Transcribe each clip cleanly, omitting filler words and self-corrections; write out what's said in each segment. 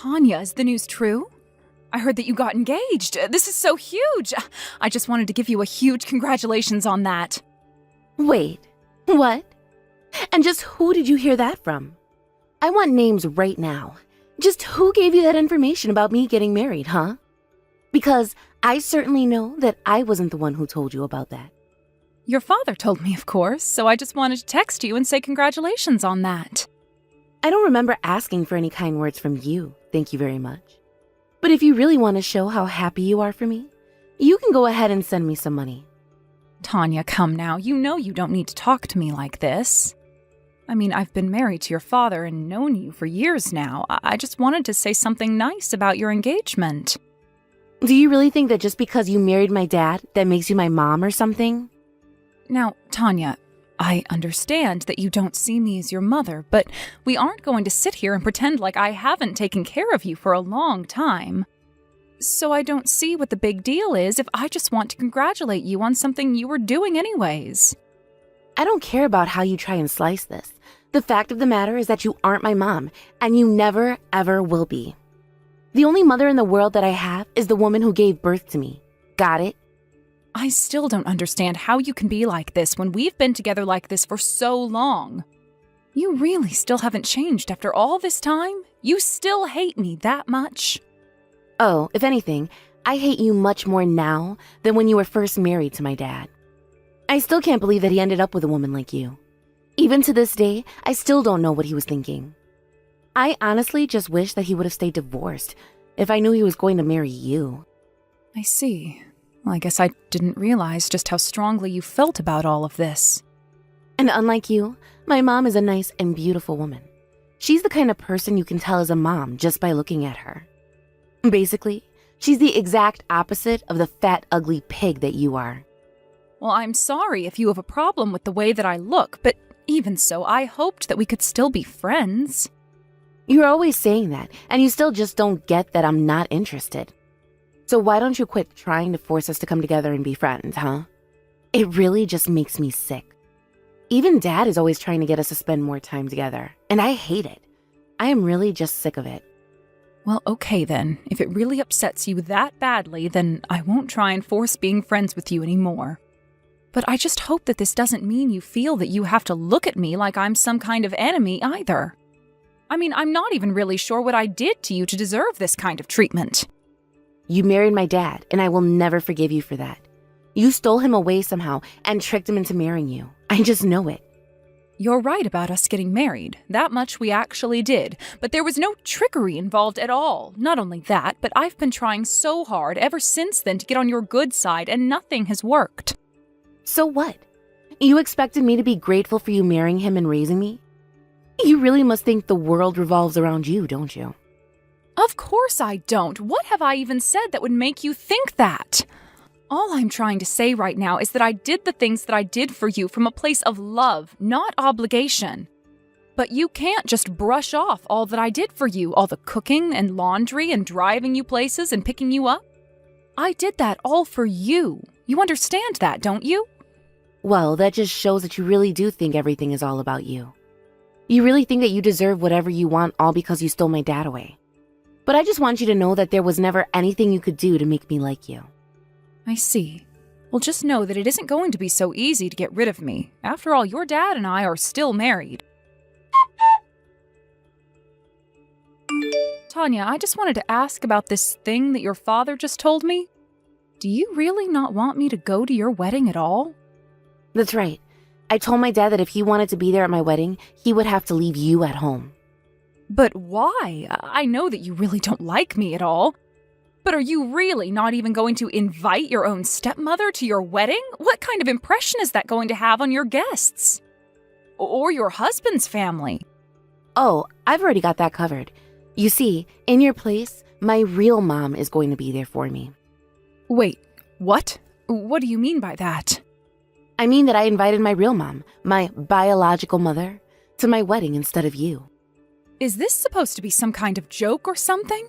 Tanya, is the news true? I heard that you got engaged. This is so huge. I just wanted to give you a huge congratulations on that. Wait, what? And just who did you hear that from? I want names right now. Just who gave you that information about me getting married, huh? Because I certainly know that I wasn't the one who told you about that. Your father told me, of course, so I just wanted to text you and say congratulations on that. I don't remember asking for any kind words from you, thank you very much. But if you really want to show how happy you are for me, you can go ahead and send me some money. Tanya, come now. You know you don't need to talk to me like this. I mean, I've been married to your father and known you for years now. I just wanted to say something nice about your engagement. Do you really think that just because you married my dad, that makes you my mom or something? Now, Tanya, I understand that you don't see me as your mother, but we aren't going to sit here and pretend like I haven't taken care of you for a long time. So I don't see what the big deal is if I just want to congratulate you on something you were doing anyways. I don't care about how you try and slice this. The fact of the matter is that you aren't my mom, and you never, ever will be. The only mother in the world that I have is the woman who gave birth to me. Got it? I still don't understand how you can be like this when we've been together like this for so long. You really still haven't changed after all this time? You still hate me that much? Oh, if anything, I hate you much more now than when you were first married to my dad. I still can't believe that he ended up with a woman like you. Even to this day, I still don't know what he was thinking. I honestly just wish that he would have stayed divorced if I knew he was going to marry you. I see. Well, I guess I didn't realize just how strongly you felt about all of this. And unlike you, my mom is a nice and beautiful woman. She's the kind of person you can tell is a mom just by looking at her. Basically, she's the exact opposite of the fat, ugly pig that you are. Well, I'm sorry if you have a problem with the way that I look, but even so, I hoped that we could still be friends. You're always saying that, and you still just don't get that I'm not interested. So why don't you quit trying to force us to come together and be friends, huh? It really just makes me sick. Even Dad is always trying to get us to spend more time together, and I hate it. I am really just sick of it. Well, okay then. If it really upsets you that badly, then I won't try and force being friends with you anymore. But I just hope that this doesn't mean you feel that you have to look at me like I'm some kind of enemy either. I mean, I'm not even really sure what I did to you to deserve this kind of treatment. You married my dad, and I will never forgive you for that. You stole him away somehow and tricked him into marrying you. I just know it. You're right about us getting married. That much we actually did. But there was no trickery involved at all. Not only that, but I've been trying so hard ever since then to get on your good side, and nothing has worked. So what? You expected me to be grateful for you marrying him and raising me? You really must think the world revolves around you, don't you? Of course I don't. What have I even said that would make you think that? All I'm trying to say right now is that I did the things that I did for you from a place of love, not obligation. But you can't just brush off all that I did for you, all the cooking and laundry and driving you places and picking you up. I did that all for you. You understand that, don't you? Well, that just shows that you really do think everything is all about you. You really think that you deserve whatever you want all because you stole my dad away. But I just want you to know that there was never anything you could do to make me like you. I see. Well, just know that it isn't going to be so easy to get rid of me. After all, your dad and I are still married. Tanya, I just wanted to ask about this thing that your father just told me. Do you really not want me to go to your wedding at all? That's right. I told my dad that if he wanted to be there at my wedding, he would have to leave you at home. But why? I know that you really don't like me at all. But are you really not even going to invite your own stepmother to your wedding? What kind of impression is that going to have on your guests? Or your husband's family? Oh, I've already got that covered. You see, in your place, my real mom is going to be there for me. Wait, what? What do you mean by that? I mean that I invited my real mom, my biological mother, to my wedding instead of you. Is this supposed to be some kind of joke or something?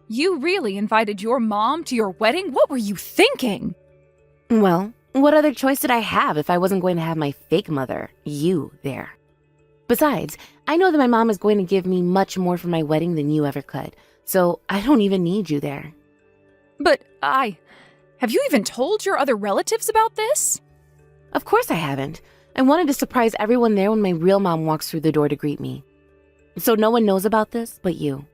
You really invited your mom to your wedding? What were you thinking? Well, what other choice did I have if I wasn't going to have my fake mother, you, there? Besides, I know that my mom is going to give me much more for my wedding than you ever could, so I don't even need you there. But have you even told your other relatives about this? Of course I haven't. I wanted to surprise everyone there when my real mom walks through the door to greet me. So no one knows about this but you.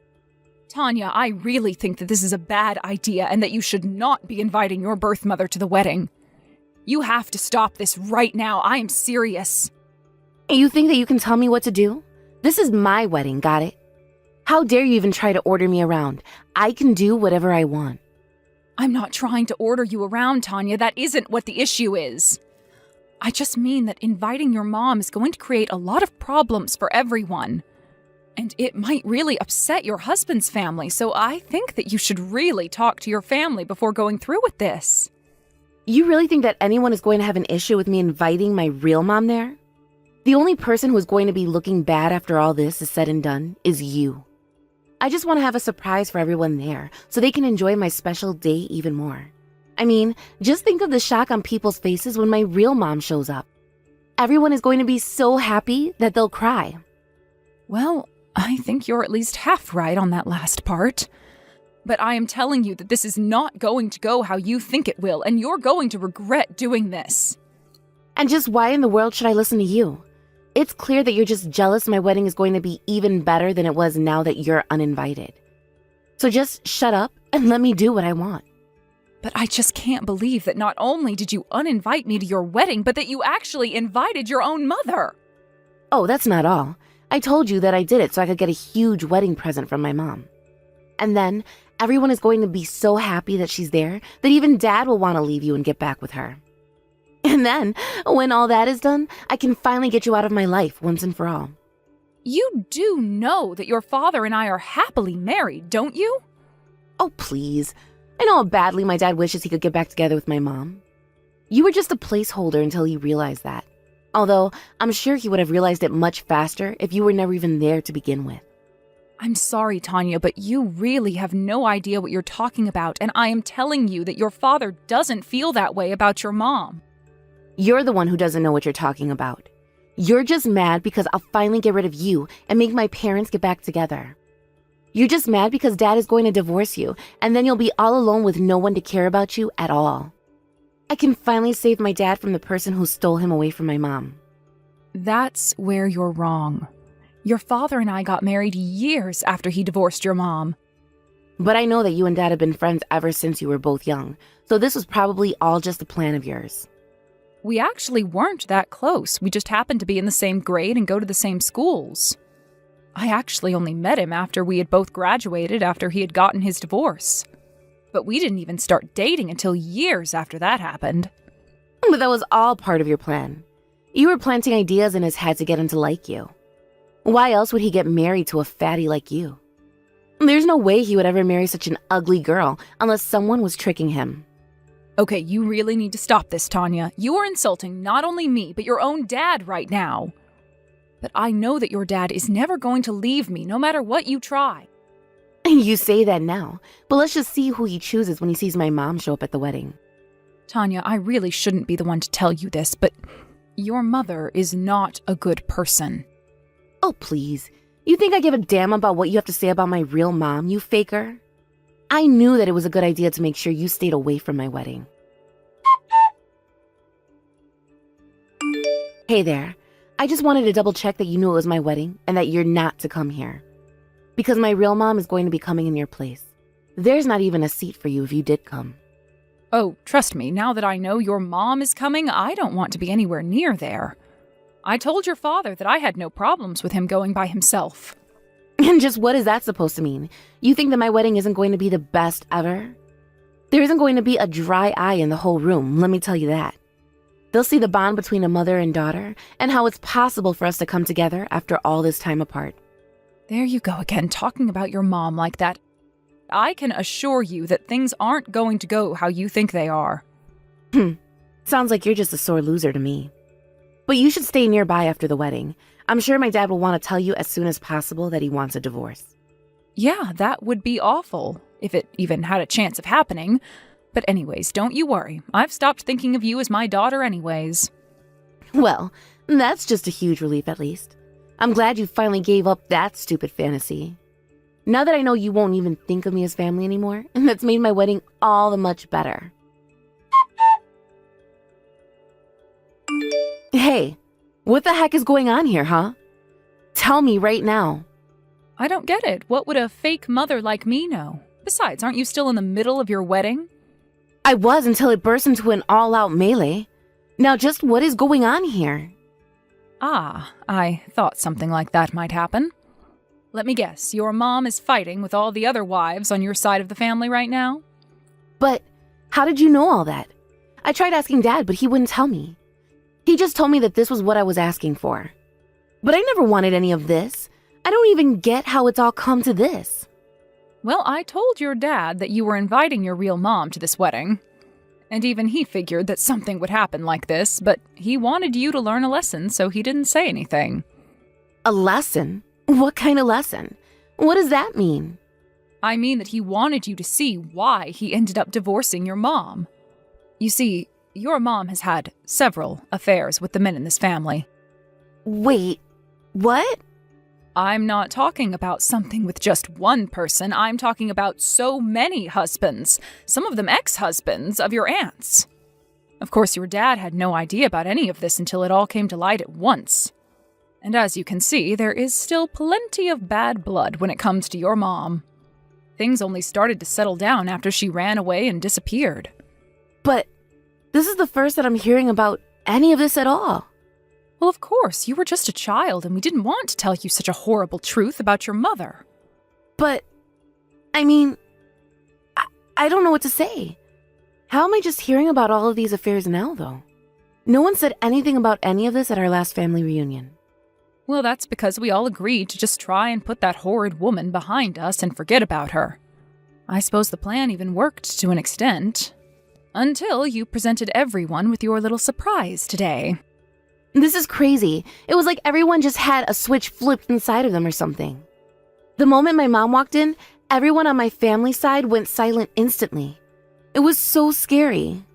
Tanya, I really think that this is a bad idea and that you should not be inviting your birth mother to the wedding. You have to stop this right now. I am serious. You think that you can tell me what to do? This is my wedding, got it? How dare you even try to order me around? I can do whatever I want. I'm not trying to order you around, Tanya. That isn't what the issue is. I just mean that inviting your mom is going to create a lot of problems for everyone. And it might really upset your husband's family, so I think that you should really talk to your family before going through with this. You really think that anyone is going to have an issue with me inviting my real mom there? The only person who is going to be looking bad after all this is said and done is you. I just want to have a surprise for everyone there so they can enjoy my special day even more. I mean, just think of the shock on people's faces when my real mom shows up. Everyone is going to be so happy that they'll cry. Well, I think you're at least half right on that last part. But I am telling you that this is not going to go how you think it will, and you're going to regret doing this. And just why in the world should I listen to you? It's clear that you're just jealous my wedding is going to be even better than it was now that you're uninvited. So just shut up and let me do what I want. But I just can't believe that not only did you uninvite me to your wedding, but that you actually invited your own mother. Oh, that's not all. I told you that I did it so I could get a huge wedding present from my mom. And then everyone is going to be so happy that she's there that even Dad will want to leave you and get back with her. And then, when all that is done, I can finally get you out of my life once and for all. You do know that your father and I are happily married, don't you? Oh, please. I know how badly my dad wishes he could get back together with my mom. You were just a placeholder until he realized that. Although, I'm sure he would have realized it much faster if you were never even there to begin with. I'm sorry, Tanya, but you really have no idea what you're talking about, and I am telling you that your father doesn't feel that way about your mom. You're the one who doesn't know what you're talking about. You're just mad because I'll finally get rid of you and make my parents get back together. You're just mad because Dad is going to divorce you, and then you'll be all alone with no one to care about you at all. I can finally save my dad from the person who stole him away from my mom. That's where you're wrong. Your father and I got married years after he divorced your mom. But I know that you and Dad have been friends ever since you were both young, so this was probably all just a plan of yours. We actually weren't that close. We just happened to be in the same grade and go to the same schools. I actually only met him after we had both graduated after he had gotten his divorce. But we didn't even start dating until years after that happened. But that was all part of your plan. You were planting ideas in his head to get him to like you. Why else would he get married to a fatty like you? There's no way he would ever marry such an ugly girl unless someone was tricking him. Okay, you really need to stop this, Tanya. You are insulting not only me, but your own dad right now. But I know that your dad is never going to leave me, no matter what you try. You say that now, but let's just see who he chooses when he sees my mom show up at the wedding. Tanya, I really shouldn't be the one to tell you this, but your mother is not a good person. Oh, please. You think I give a damn about what you have to say about my real mom, you faker? I knew that it was a good idea to make sure you stayed away from my wedding. Hey there. I just wanted to double check that you knew it was my wedding and that you're not to come here. Because my real mom is going to be coming in your place. There's not even a seat for you if you did come. Oh, trust me, now that I know your mom is coming, I don't want to be anywhere near there. I told your father that I had no problems with him going by himself. And just what is that supposed to mean? You think that my wedding isn't going to be the best ever? There isn't going to be a dry eye in the whole room, let me tell you that. They'll see the bond between a mother and daughter and how it's possible for us to come together after all this time apart. There you go again, talking about your mom like that. I can assure you that things aren't going to go how you think they are. Sounds like you're just a sore loser to me. But you should stay nearby after the wedding. I'm sure my dad will want to tell you as soon as possible that he wants a divorce. Yeah, that would be awful, if it even had a chance of happening. But anyways, don't you worry. I've stopped thinking of you as my daughter anyways. Well, that's just a huge relief at least. I'm glad you finally gave up that stupid fantasy. Now that I know you won't even think of me as family anymore, that's made my wedding all the much better. Hey, what the heck is going on here, huh? Tell me right now. I don't get it. What would a fake mother like me know? Besides, aren't you still in the middle of your wedding? I was until it burst into an all-out melee. Now just what is going on here? Ah, I thought something like that might happen. Let me guess, your mom is fighting with all the other wives on your side of the family right now? But how did you know all that? I tried asking Dad, but he wouldn't tell me. He just told me that this was what I was asking for. But I never wanted any of this. I don't even get how it's all come to this. Well, I told your dad that you were inviting your real mom to this wedding. And even he figured that something would happen like this, but he wanted you to learn a lesson, so he didn't say anything. A lesson? What kind of lesson? What does that mean? I mean that he wanted you to see why he ended up divorcing your mom. You see, your mom has had several affairs with the men in this family. Wait, what? I'm not talking about something with just one person. I'm talking about so many husbands, some of them ex-husbands of your aunts. Of course, your dad had no idea about any of this until it all came to light at once. And as you can see, there is still plenty of bad blood when it comes to your mom. Things only started to settle down after she ran away and disappeared. But this is the first that I'm hearing about any of this at all. Well, of course, you were just a child and we didn't want to tell you such a horrible truth about your mother. But, I mean, I don't know what to say. How am I just hearing about all of these affairs now, though? No one said anything about any of this at our last family reunion. Well, that's because we all agreed to just try and put that horrid woman behind us and forget about her. I suppose the plan even worked to an extent. Until you presented everyone with your little surprise today. This is crazy. It was like everyone just had a switch flipped inside of them or something. The moment my mom walked in, everyone on my family side went silent instantly. It was so scary.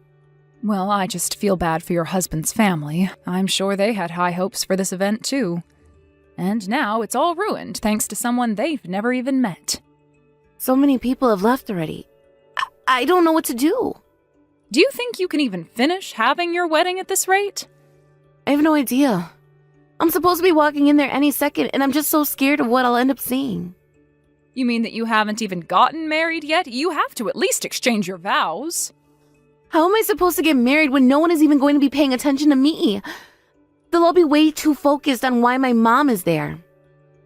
Well, I just feel bad for your husband's family. I'm sure they had high hopes for this event, too. And now it's all ruined thanks to someone they've never even met. So many people have left already. I don't know what to do. Do you think you can even finish having your wedding at this rate? I have no idea. I'm supposed to be walking in there any second, and I'm just so scared of what I'll end up seeing. You mean that you haven't even gotten married yet? You have to at least exchange your vows. How am I supposed to get married when no one is even going to be paying attention to me? They'll all be way too focused on why my mom is there.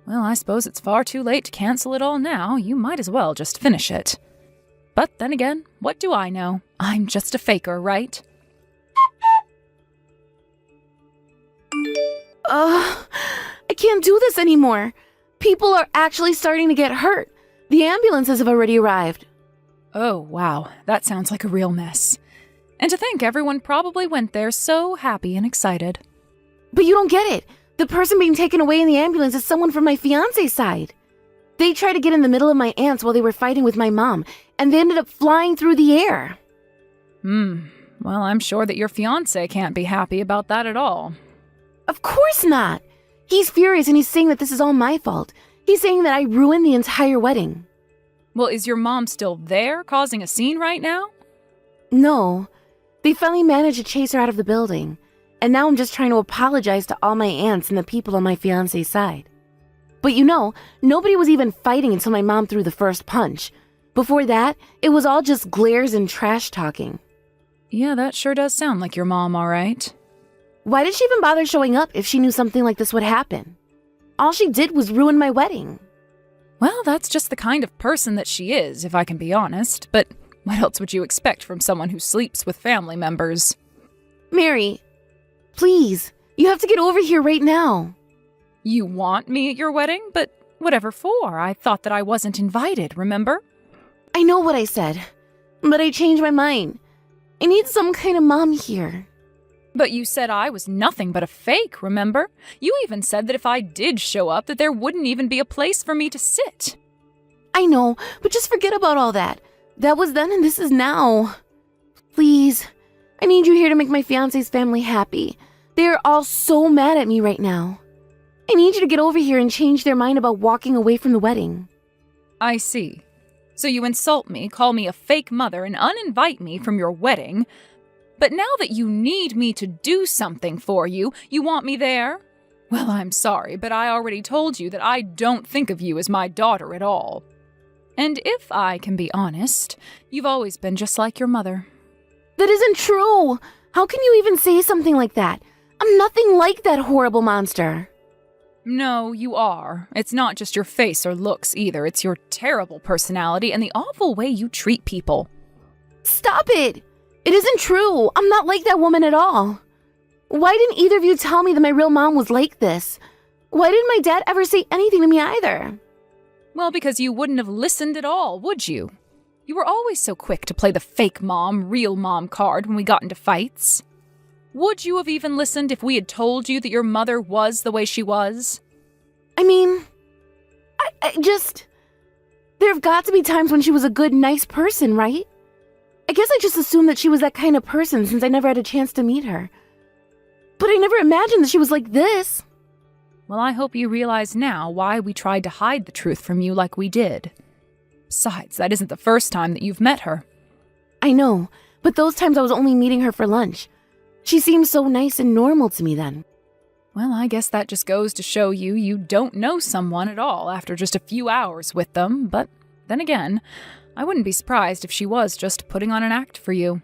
Well, I suppose it's far too late to cancel it all now. You might as well just finish it. But then again, what do I know? I'm just a faker, right? I can't do this anymore. People are actually starting to get hurt. The ambulances have already arrived. Oh, wow. That sounds like a real mess. And to think everyone probably went there so happy and excited. But you don't get it. The person being taken away in the ambulance is someone from my fiancé's side. They tried to get in the middle of my aunts while they were fighting with my mom, and they ended up flying through the air. Well, I'm sure that your fiancé can't be happy about that at all. Of course not. He's furious and he's saying that this is all my fault. He's saying that I ruined the entire wedding. Well, is your mom still there, causing a scene right now? No. They finally managed to chase her out of the building. And now I'm just trying to apologize to all my aunts and the people on my fiancé's side. But you know, nobody was even fighting until my mom threw the first punch. Before that, it was all just glares and trash talking. Yeah, that sure does sound like your mom, all right. Why did she even bother showing up if she knew something like this would happen? All she did was ruin my wedding. Well, that's just the kind of person that she is, if I can be honest. But what else would you expect from someone who sleeps with family members? Mary, please, you have to get over here right now. You want me at your wedding? But whatever for? I thought that I wasn't invited, remember? I know what I said, but I changed my mind. I need some kind of mom here. But you said I was nothing but a fake, remember? You even said that if I did show up, that there wouldn't even be a place for me to sit. I know, but just forget about all that. That was then and this is now. Please, I need you here to make my fiancé's family happy. They are all so mad at me right now. I need you to get over here and change their mind about walking away from the wedding. I see. So you insult me, call me a fake mother, and uninvite me from your wedding. But now that you need me to do something for you, you want me there? Well, I'm sorry, but I already told you that I don't think of you as my daughter at all. And if I can be honest, you've always been just like your mother. That isn't true! How can you even say something like that? I'm nothing like that horrible monster. No, you are. It's not just your face or looks either. It's your terrible personality and the awful way you treat people. Stop it! It isn't true. I'm not like that woman at all. Why didn't either of you tell me that my real mom was like this? Why didn't my dad ever say anything to me either? Well, because you wouldn't have listened at all, would you? You were always so quick to play the fake mom, real mom card when we got into fights. Would you have even listened if we had told you that your mother was the way she was? I mean, there have got to be times when she was a good, nice person, right? I guess I just assumed that she was that kind of person since I never had a chance to meet her. But I never imagined that she was like this. Well, I hope you realize now why we tried to hide the truth from you like we did. Besides, that isn't the first time that you've met her. I know, but those times I was only meeting her for lunch. She seemed so nice and normal to me then. Well, I guess that just goes to show you don't know someone at all after just a few hours with them, but then again, I wouldn't be surprised if she was just putting on an act for you.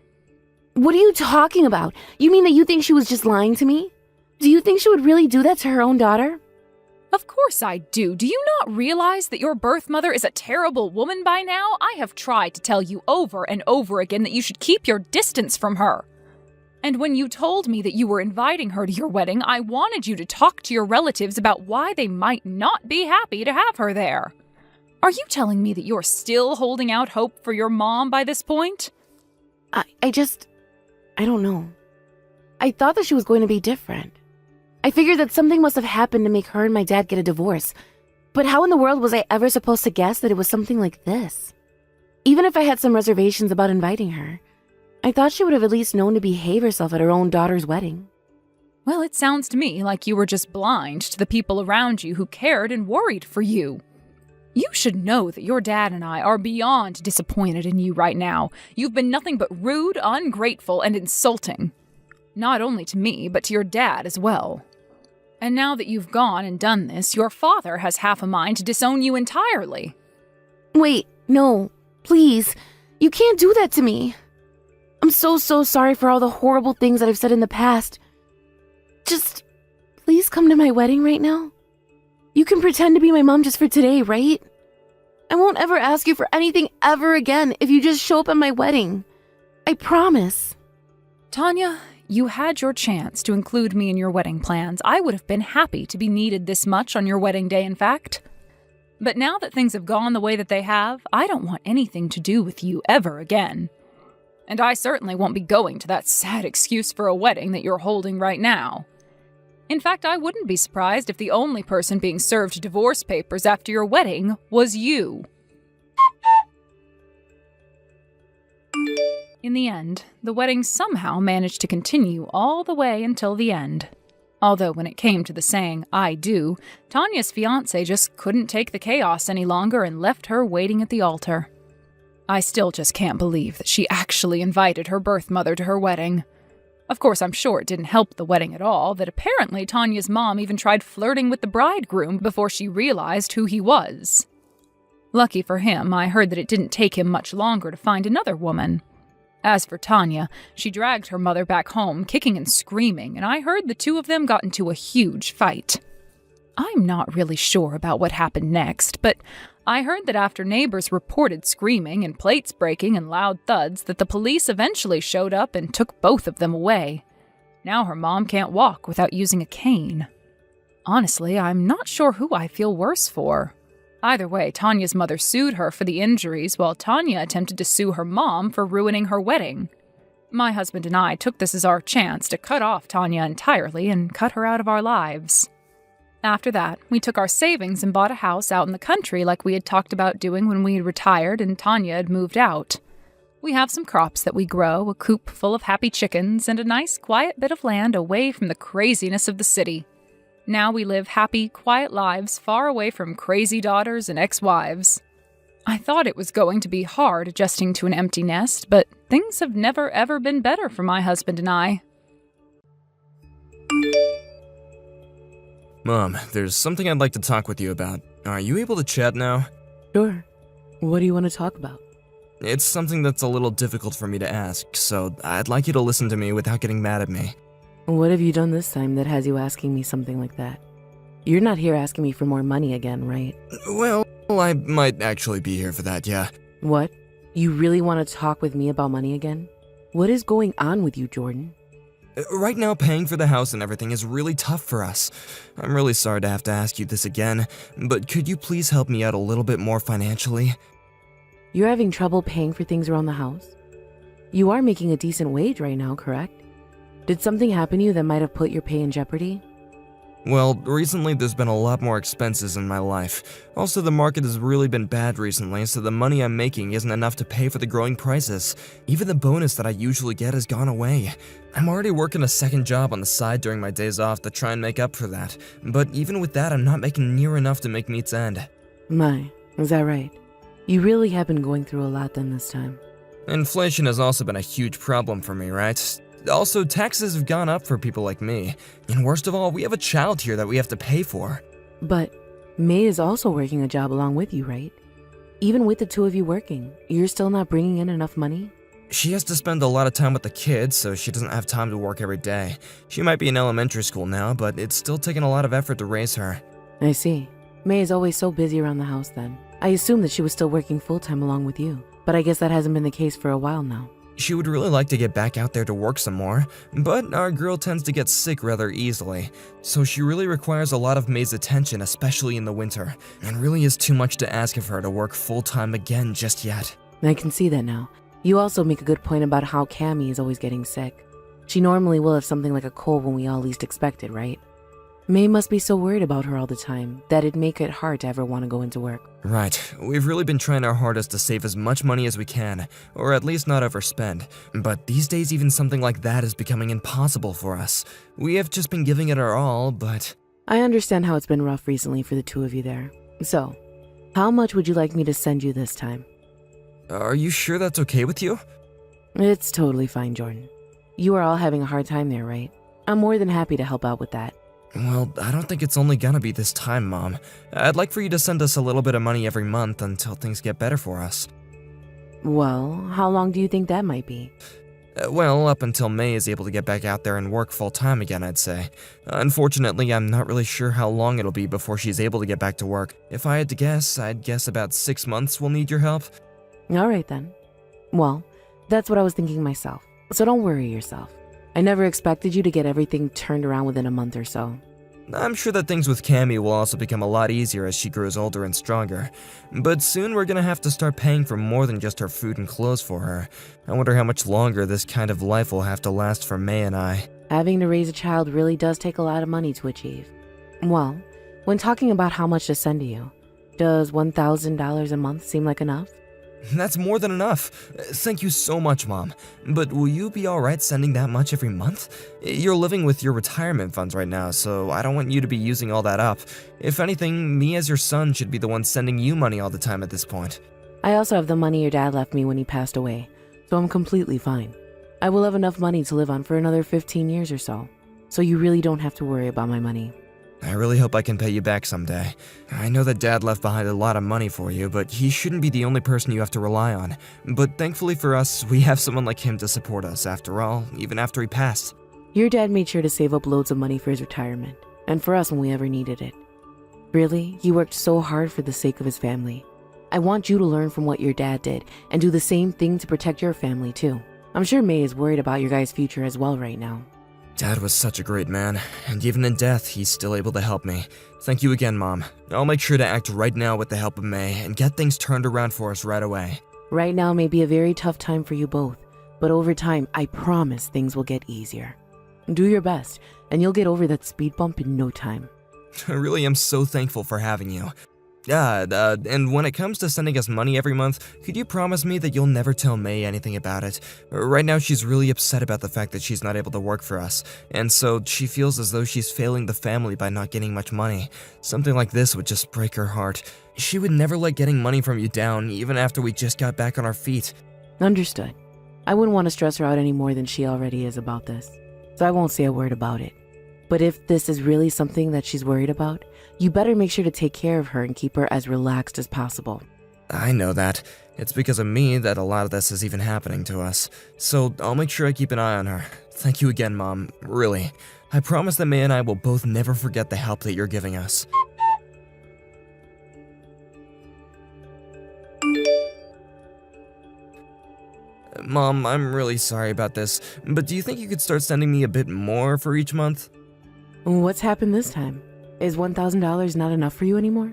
What are you talking about? You mean that you think she was just lying to me? Do you think she would really do that to her own daughter? Of course I do. Do you not realize that your birth mother is a terrible woman by now? I have tried to tell you over and over again that you should keep your distance from her. And when you told me that you were inviting her to your wedding, I wanted you to talk to your relatives about why they might not be happy to have her there. Are you telling me that you're still holding out hope for your mom by this point? I don't know. I thought that she was going to be different. I figured that something must have happened to make her and my dad get a divorce. But how in the world was I ever supposed to guess that it was something like this? Even if I had some reservations about inviting her, I thought she would have at least known to behave herself at her own daughter's wedding. Well, it sounds to me like you were just blind to the people around you who cared and worried for you. You should know that your dad and I are beyond disappointed in you right now. You've been nothing but rude, ungrateful, and insulting. Not only to me, but to your dad as well. And now that you've gone and done this, your father has half a mind to disown you entirely. Wait, no, please. You can't do that to me. I'm so sorry for all the horrible things that I've said in the past. Just, please come to my wedding right now. You can pretend to be my mom just for today, right? I won't ever ask you for anything ever again if you just show up at my wedding. I promise. Tanya, you had your chance to include me in your wedding plans. I would have been happy to be needed this much on your wedding day, in fact. But now that things have gone the way that they have, I don't want anything to do with you ever again. And I certainly won't be going to that sad excuse for a wedding that you're holding right now. In fact, I wouldn't be surprised if the only person being served divorce papers after your wedding was you. In the end, the wedding somehow managed to continue all the way until the end. Although when it came to the saying, "I do," Tanya's fiancé just couldn't take the chaos any longer and left her waiting at the altar. I still just can't believe that she actually invited her birth mother to her wedding. Of course, I'm sure it didn't help the wedding at all that apparently Tanya's mom even tried flirting with the bridegroom before she realized who he was. Lucky for him, I heard that it didn't take him much longer to find another woman. As for Tanya, she dragged her mother back home, kicking and screaming, and I heard the two of them got into a huge fight. I'm not really sure about what happened next, but I heard that after neighbors reported screaming and plates breaking and loud thuds, that the police eventually showed up and took both of them away. Now her mom can't walk without using a cane. Honestly, I'm not sure who I feel worse for. Either way, Tanya's mother sued her for the injuries, while Tanya attempted to sue her mom for ruining her wedding. My husband and I took this as our chance to cut off Tanya entirely and cut her out of our lives. After that, we took our savings and bought a house out in the country like we had talked about doing when we had retired and Tanya had moved out. We have some crops that we grow, a coop full of happy chickens, and a nice quiet bit of land away from the craziness of the city. Now we live happy, quiet lives far away from crazy daughters and ex-wives. I thought it was going to be hard adjusting to an empty nest, but things have never ever been better for my husband and I. Mom, there's something I'd like to talk with you about. Are you able to chat now? Sure. What do you want to talk about? It's something that's a little difficult for me to ask, so I'd like you to listen to me without getting mad at me. What have you done this time that has you asking me something like that? You're not here asking me for more money again, right? Well, I might actually be here for that, yeah. What? You really want to talk with me about money again? What is going on with you, Jordan? Right now, paying for the house and everything is really tough for us. I'm really sorry to have to ask you this again, but could you please help me out a little bit more financially? You're having trouble paying for things around the house? You are making a decent wage right now, correct? Did something happen to you that might have put your pay in jeopardy? Well, recently there's been a lot more expenses in my life. Also, the market has really been bad recently, so the money I'm making isn't enough to pay for the growing prices. Even the bonus that I usually get has gone away. I'm already working a second job on the side during my days off to try and make up for that. But even with that, I'm not making near enough to make meets end. My, is that right? You really have been going through a lot then this time. Inflation has also been a huge problem for me, right? Also, taxes have gone up for people like me. And worst of all, we have a child here that we have to pay for. But May is also working a job along with you, right? Even with the two of you working, you're still not bringing in enough money? She has to spend a lot of time with the kids, so she doesn't have time to work every day. She might be in elementary school now, but it's still taking a lot of effort to raise her. I see. May is always so busy around the house then. I assumed that she was still working full-time along with you, but I guess that hasn't been the case for a while now. She would really like to get back out there to work some more, but our girl tends to get sick rather easily, so she really requires a lot of May's attention, especially in the winter, and really is too much to ask of her to work full-time again just yet. I can see that now. You also make a good point about how Cammy is always getting sick. She normally will have something like a cold when we all least expect it, right? May must be so worried about her all the time that it'd make it hard to ever want to go into work. Right. We've really been trying our hardest to save as much money as we can, or at least not overspend. But these days even something like that is becoming impossible for us. We have just been giving it our all, but... I understand how it's been rough recently for the two of you there. So, how much would you like me to send you this time? Are you sure that's okay with you? It's totally fine, Jordan. You are all having a hard time there, right? I'm more than happy to help out with that. Well, I don't think it's only gonna be this time, Mom. I'd like for you to send us a little bit of money every month until things get better for us. Well, how long do you think that might be? Well, up until May is able to get back out there and work full-time again, I'd say. Unfortunately, I'm not really sure how long it'll be before she's able to get back to work. If I had to guess, I'd guess about 6 months we'll need your help. All right then. Well, that's what I was thinking myself, so don't worry yourself. I never expected you to get everything turned around within a month or so. I'm sure that things with Cammy will also become a lot easier as she grows older and stronger. But soon we're gonna have to start paying for more than just her food and clothes for her. I wonder how much longer this kind of life will have to last for May and I. Having to raise a child really does take a lot of money to achieve. Well, when talking about how much to send to you, does $1,000 a month seem like enough? That's more than enough. Thank you so much, Mom. But will you be alright sending that much every month? You're living with your retirement funds right now, so I don't want you to be using all that up. If anything, me as your son should be the one sending you money all the time at this point. I also have the money your dad left me when he passed away, so I'm completely fine. I will have enough money to live on for another 15 years or so you really don't have to worry about my money. I really hope I can pay you back someday. I know that Dad left behind a lot of money for you, but he shouldn't be the only person you have to rely on. But thankfully for us, we have someone like him to support us after all, even after he passed. Your dad made sure to save up loads of money for his retirement, and for us when we ever needed it. Really, he worked so hard for the sake of his family. I want you to learn from what your dad did, and do the same thing to protect your family too. I'm sure May is worried about your guys' future as well right now. Dad was such a great man, and even in death, he's still able to help me. Thank you again, Mom. I'll make sure to act right now with the help of May and get things turned around for us right away. Right now may be a very tough time for you both, but over time, I promise things will get easier. Do your best, and you'll get over that speed bump in no time. I really am so thankful for having you. And when it comes to sending us money every month, could you promise me that you'll never tell May anything about it? Right now, she's really upset about the fact that she's not able to work for us, and so she feels as though she's failing the family by not getting much money. Something like this would just break her heart. She would never let getting money from you down, even after we just got back on our feet. Understood. I wouldn't want to stress her out any more than she already is about this, so I won't say a word about it. But if this is really something that she's worried about, you better make sure to take care of her and keep her as relaxed as possible. I know that. It's because of me that a lot of this is even happening to us. So I'll make sure I keep an eye on her. Thank you again, Mom. Really. I promise that May and I will both never forget the help that you're giving us. Mom, I'm really sorry about this, but do you think you could start sending me a bit more for each month? What's happened this time? Is $1,000 not enough for you anymore?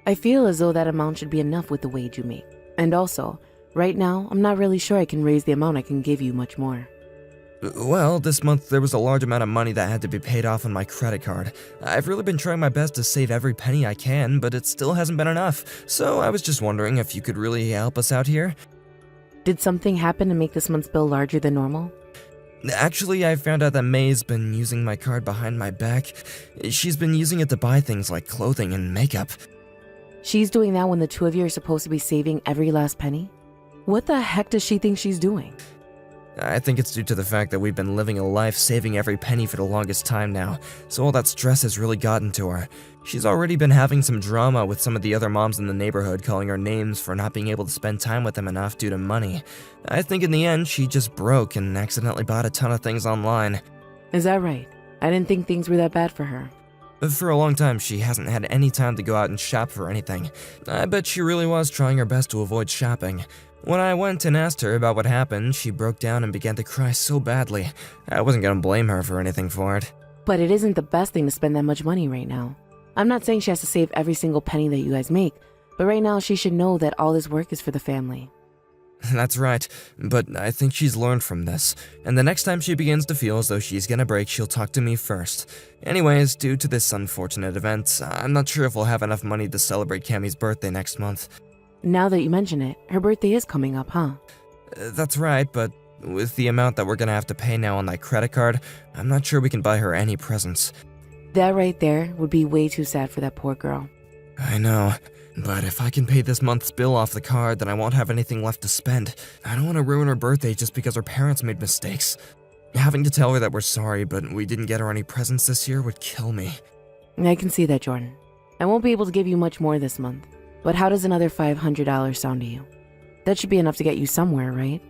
I feel as though that amount should be enough with the wage you make. And also, right now, I'm not really sure I can raise the amount I can give you much more. Well, this month there was a large amount of money that had to be paid off on my credit card. I've really been trying my best to save every penny I can, but it still hasn't been enough. So I was just wondering if you could really help us out here. Did something happen to make this month's bill larger than normal? Actually, I found out that May's been using my card behind my back. She's been using it to buy things like clothing and makeup. She's doing that when the two of you are supposed to be saving every last penny? What the heck does she think she's doing? I think it's due to the fact that we've been living a life saving every penny for the longest time now, so all that stress has really gotten to her. She's already been having some drama with some of the other moms in the neighborhood calling her names for not being able to spend time with them enough due to money. I think in the end, she just broke and accidentally bought a ton of things online. Is that right? I didn't think things were that bad for her. For a long time, she hasn't had any time to go out and shop for anything. I bet she really was trying her best to avoid shopping. When I went and asked her about what happened, she broke down and began to cry so badly. I wasn't gonna blame her for anything for it. But it isn't the best thing to spend that much money right now. I'm not saying she has to save every single penny that you guys make, but right now she should know that all this work is for the family. That's right, but I think she's learned from this, and the next time she begins to feel as though she's gonna break, she'll talk to me first. Anyways, due to this unfortunate event, I'm not sure if we'll have enough money to celebrate Cammie's birthday next month. Now that you mention it, her birthday is coming up, huh? That's right, but with the amount that we're gonna have to pay now on that credit card, I'm not sure we can buy her any presents. That right there would be way too sad for that poor girl. I know, but if I can pay this month's bill off the card, then I won't have anything left to spend. I don't want to ruin her birthday just because her parents made mistakes. Having to tell her that we're sorry, but we didn't get her any presents this year would kill me. I can see that, Jordan. I won't be able to give you much more this month, but how does another $500 sound to you? That should be enough to get you somewhere, right?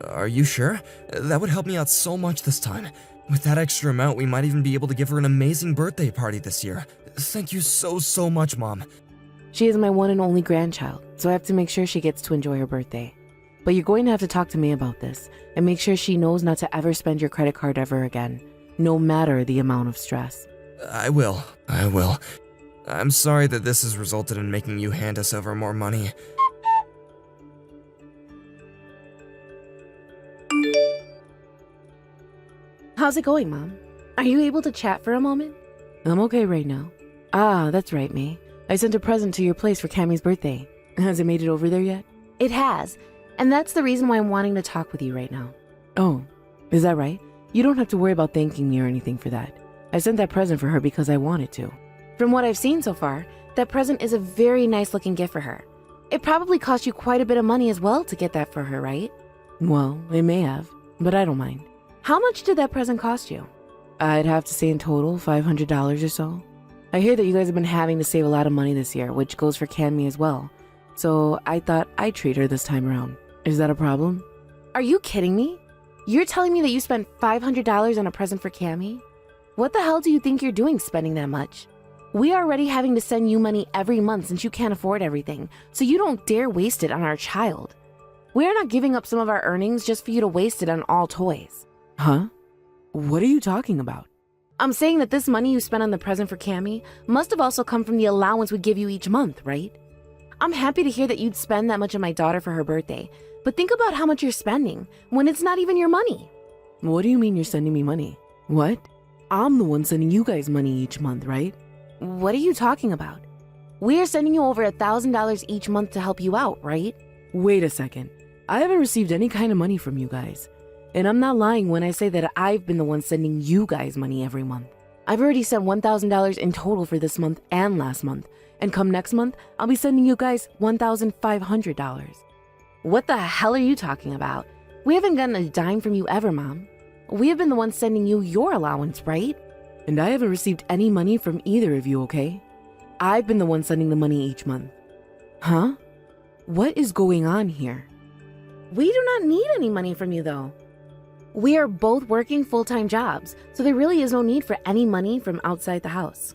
Are you sure? That would help me out so much this time. With that extra amount, we might even be able to give her an amazing birthday party this year. Thank you so much, Mom. She is my one and only grandchild, so I have to make sure she gets to enjoy her birthday. But you're going to have to talk to me about this and make sure she knows not to ever spend your credit card ever again, no matter the amount of stress. I will. I'm sorry that this has resulted in making you hand us over more money. How's it going, Mom? Are you able to chat for a moment? I'm okay right now. Ah, that's right, May. I sent a present to your place for Cammie's birthday. Has it made it over there yet? It has, and that's the reason why I'm wanting to talk with you right now. Oh, is that right? You don't have to worry about thanking me or anything for that. I sent that present for her because I wanted to. From what I've seen so far, that present is a very nice looking gift for her. It probably cost you quite a bit of money as well to get that for her, right? Well, it may have, but I don't mind. How much did that present cost you? I'd have to say in total, $500 or so. I hear that you guys have been having to save a lot of money this year, which goes for Cammie as well. So I thought I'd treat her this time around. Is that a problem? Are you kidding me? You're telling me that you spent $500 on a present for Cammie? What the hell do you think you're doing spending that much? We are already having to send you money every month since you can't afford everything, so you don't dare waste it on our child. We are not giving up some of our earnings just for you to waste it on all toys. Huh? What are you talking about? I'm saying that this money you spent on the present for Cammie must have also come from the allowance we give you each month, right? I'm happy to hear that you'd spend that much on my daughter for her birthday, but think about how much you're spending when it's not even your money. What do you mean you're sending me money? What? I'm the one sending you guys money each month, right? What are you talking about? We are sending you over $1,000 each month to help you out, right? Wait a second. I haven't received any kind of money from you guys. And I'm not lying when I say that I've been the one sending you guys money every month. I've already sent $1,000 in total for this month and last month. And come next month, I'll be sending you guys $1,500. What the hell are you talking about? We haven't gotten a dime from you ever, Mom. We have been the ones sending you your allowance, right? And I haven't received any money from either of you, okay? I've been the one sending the money each month. Huh? What is going on here? We do not need any money from you, though. We are both working full-time jobs, so there really is no need for any money from outside the house.